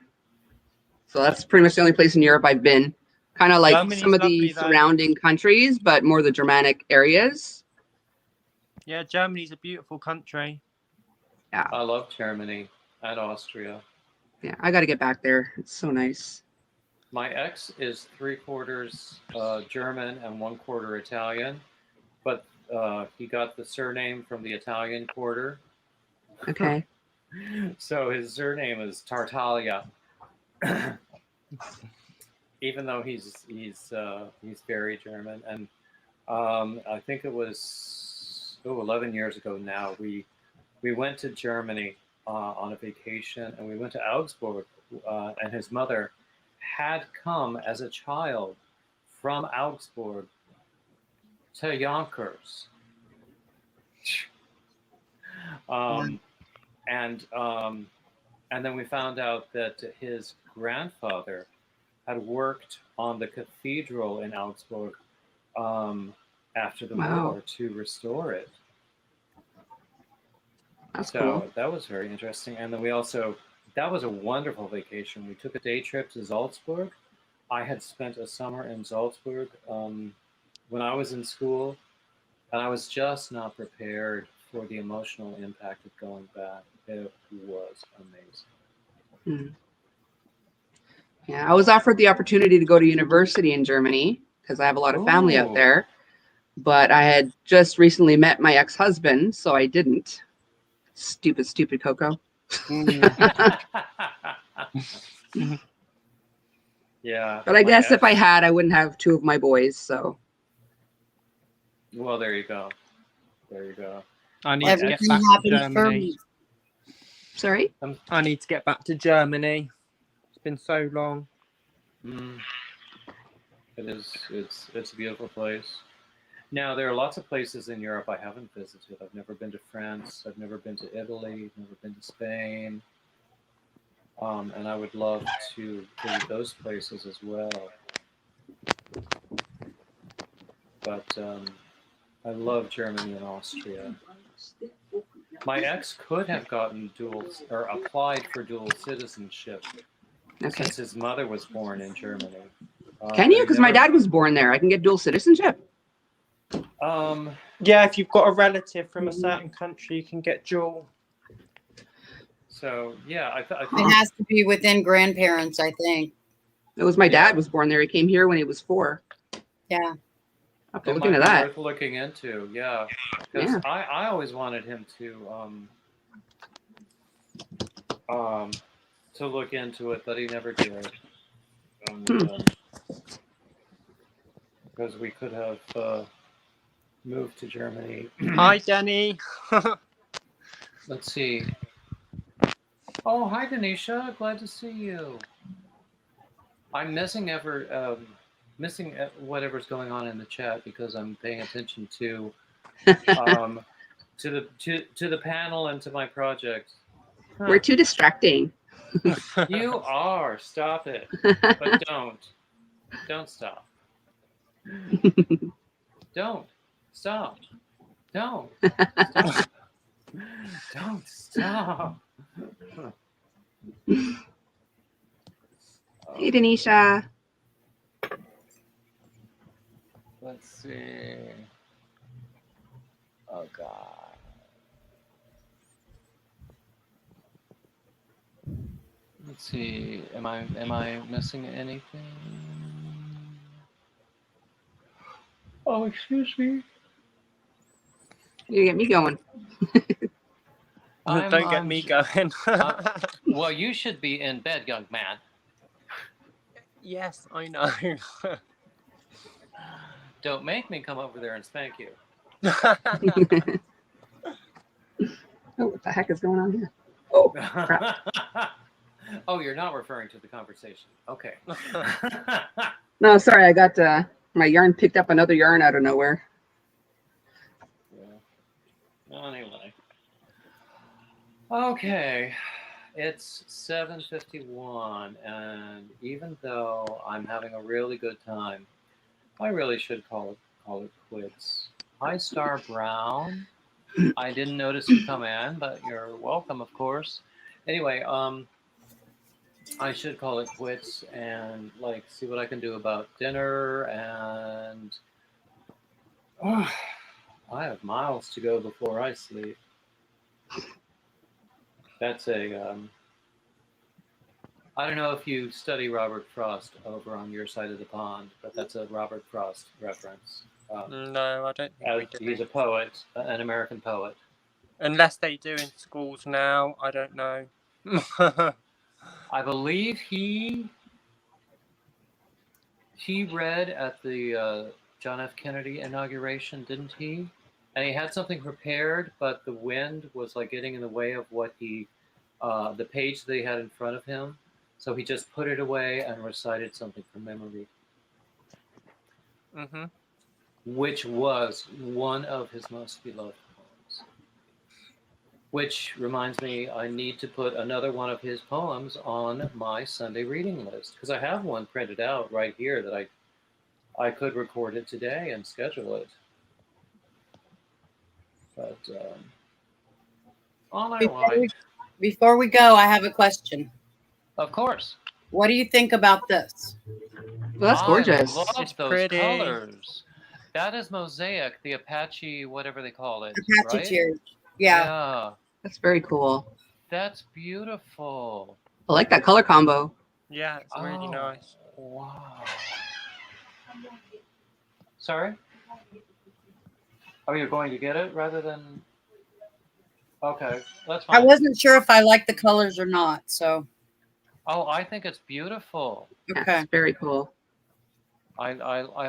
so that's pretty much the only place in Europe I've been. Kind of like Germany's some of the lovely, though. surrounding countries, but more the Germanic areas. Yeah, Germany's a beautiful country. Yeah, I love Germany and Austria. yeah, I got to get back there. It's so nice. My ex is 3/4 German and 1/4 Italian, but he got the surname from the Italian quarter. Okay. So his surname is Tartaglia, even though he's very German. And I think it was 11 years ago now. We went to Germany on a vacation, and we went to Augsburg, and his mother had come as a child from Augsburg to Yonkers. And then we found out that his grandfather had worked on the cathedral in Augsburg after the Wow. war to restore it. That's So cool. that was very interesting. And then that was a wonderful vacation. We took a day trip to Salzburg. I had spent a summer in Salzburg when I was in school, and I was just not prepared for the emotional impact of going back. It was amazing. Yeah, I was offered the opportunity to go to university in Germany because I have a lot of family out Ooh. there, but I had just recently met my ex-husband, so I didn't. Stupid Coco. Yeah. But I my guess if I ex- had, I wouldn't have two of my boys. So Well, there you go. There you go. I need My to get Everything back to happens for Germany. me. sorry. I need to get back to Germany. It's been so long. It is. It's a beautiful place. Now there are lots of places in Europe I haven't visited. I've never been to France. I've never been to Italy. I've never been to Spain. And I would love to visit those places as well. But I love Germany and Austria. My ex could have gotten applied for dual citizenship Okay. since his mother was born in Germany. Can but you? he Because my never- dad was born there. I can get dual citizenship. Yeah, if you've got a relative from a certain country, you can get dual. So yeah, I It think has to be within grandparents, I think. It was my Yeah. dad was born there. He came here when he was 4. Yeah. I have to it look might into be that. worth looking into. Yeah, because Yeah. I always wanted him to look into it, but he never did. Because we could have moved to Germany. Hi, Denny. Let's see. Oh, hi, Denisha. Glad to see you. I'm missing whatever's going on in the chat because I'm paying attention to the panel and to my project. Huh. We're too distracting. You are. Stop it. But don't stop. Don't stop. Don't stop. Don't stop. Hey, Denisha. Let's see. Oh God. Let's see. Am I missing anything? Oh, excuse me. You get me going. Don't get me going. Well, you should be in bed, young man. Yes, I know. Don't make me come over there and spank you. Oh, what the heck is going on here? Oh, Oh, you're not referring to the conversation. Okay. no, sorry. I got my yarn picked up another yarn out of nowhere. Yeah. Anyway. Okay. It's 7:51, and even though I'm having a really good time, I really should call it quits. Hi, Star Brown. I didn't notice you come in, but you're welcome, of course. Anyway, I should call it quits and like see what I can do about dinner, and I have miles to go before I sleep. That's a I don't know if you study Robert Frost over on your side of the pond, but that's a Robert Frost reference. No, I don't think we do. He's a poet, an American poet. Unless they do in schools now, I don't know. I believe he read at the John F. Kennedy inauguration, didn't he? And he had something prepared, but the wind was like getting in the way of what the page that he had in front of him. So he just put it away and recited something from memory, Mm-hmm. which was one of his most beloved poems. Which reminds me, I need to put another one of his poems on my Sunday reading list, because I have one printed out right here that I could record it today and schedule it. But all I want. Before we go, I have a question. Of course. What do you think about this? Well, that's gorgeous. I love It's those pretty. colors. That is mosaic, the Apache, whatever they call it. Apache right? tears. Yeah. Yeah. That's very cool. That's beautiful. I like that color combo. Yeah, it's really Oh, nice. Wow. Sorry? Oh, you're going to get it rather than... Okay, that's fine. I wasn't sure if I liked the colors or not, so Oh, I think it's beautiful. okay. That's very cool. I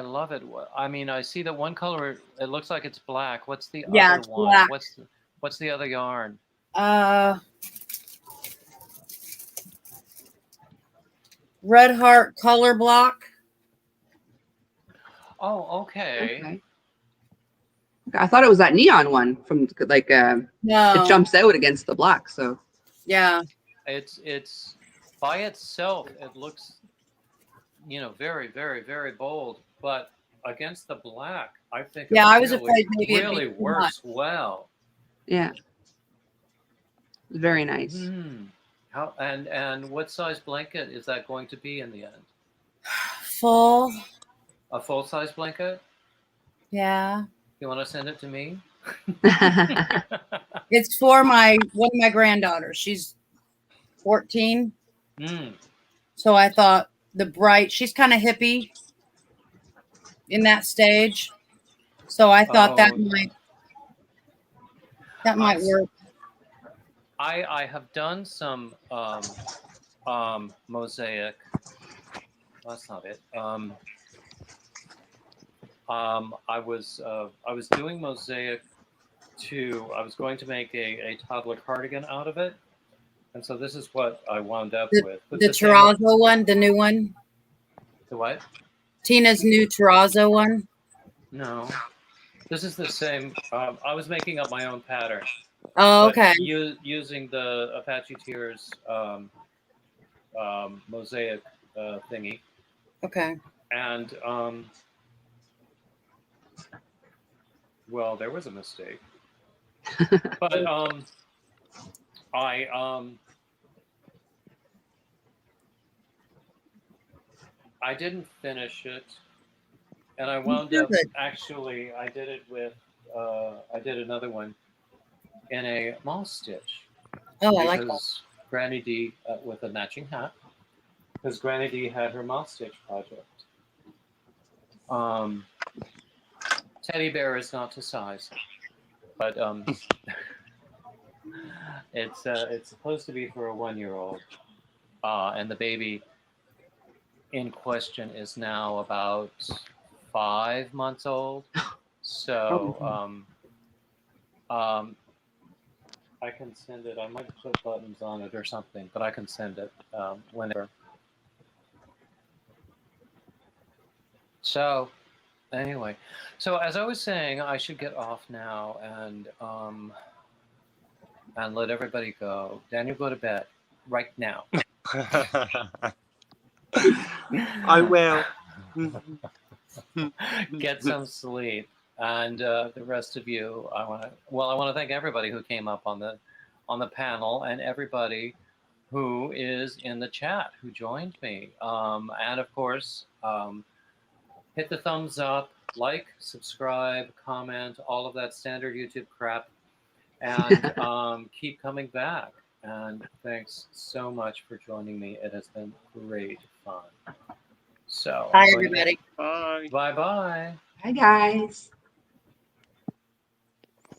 love it. I mean, I see that one color, it looks like it's black. What's the Yeah, other it's one? black. What's the other yarn? Red Heart color block. Oh, okay. Okay. I thought it was that neon one from like No. it jumps out against the black. So Yeah. It's by itself, it looks, very, very, very bold, but against the black, I think Yeah, I was really, afraid maybe it'd be really too works well. yeah, it's very nice. How and what size blanket is that going to be in the end? Full. A full size blanket? Yeah. You want to send it to me? It's for one of my granddaughters. She's 14. So I thought she's kind of hippie in that stage. So I thought that might work. I have done some mosaic. That's not it. I was doing mosaic I was going to make a toddler cardigan out of it. And so this is what I wound up with. The terrazzo one, the new one. The what? Tina's new terrazzo one. No. This is the same. I was making up my own pattern. Oh, okay. Using the Apache Tears mosaic thingy. Okay. And well, there was a mistake. But I didn't finish it, and I wound up actually. I did it with. I did another one in a moss stitch. Oh, I like that. Granny D with a matching hat, because Granny D had her moth stitch project. Teddy bear is not to size, but it's supposed to be for a 1-year-old, and the baby in question is now about 5 months old. So I can send it. I might put buttons on it or something, but I can send it whenever. So anyway, so as I was saying, I should get off now and let everybody go. Daniel, go to bed right now. I will. Get some sleep, and the rest of you, I want to thank everybody who came up on the panel and everybody who is in the chat who joined me, and of course, hit the thumbs up, like, subscribe, comment, all of that standard YouTube crap, and keep coming back. And thanks so much for joining me. It has been great fun. So, Bye, everybody. Bye. Bye-bye. Hi, guys.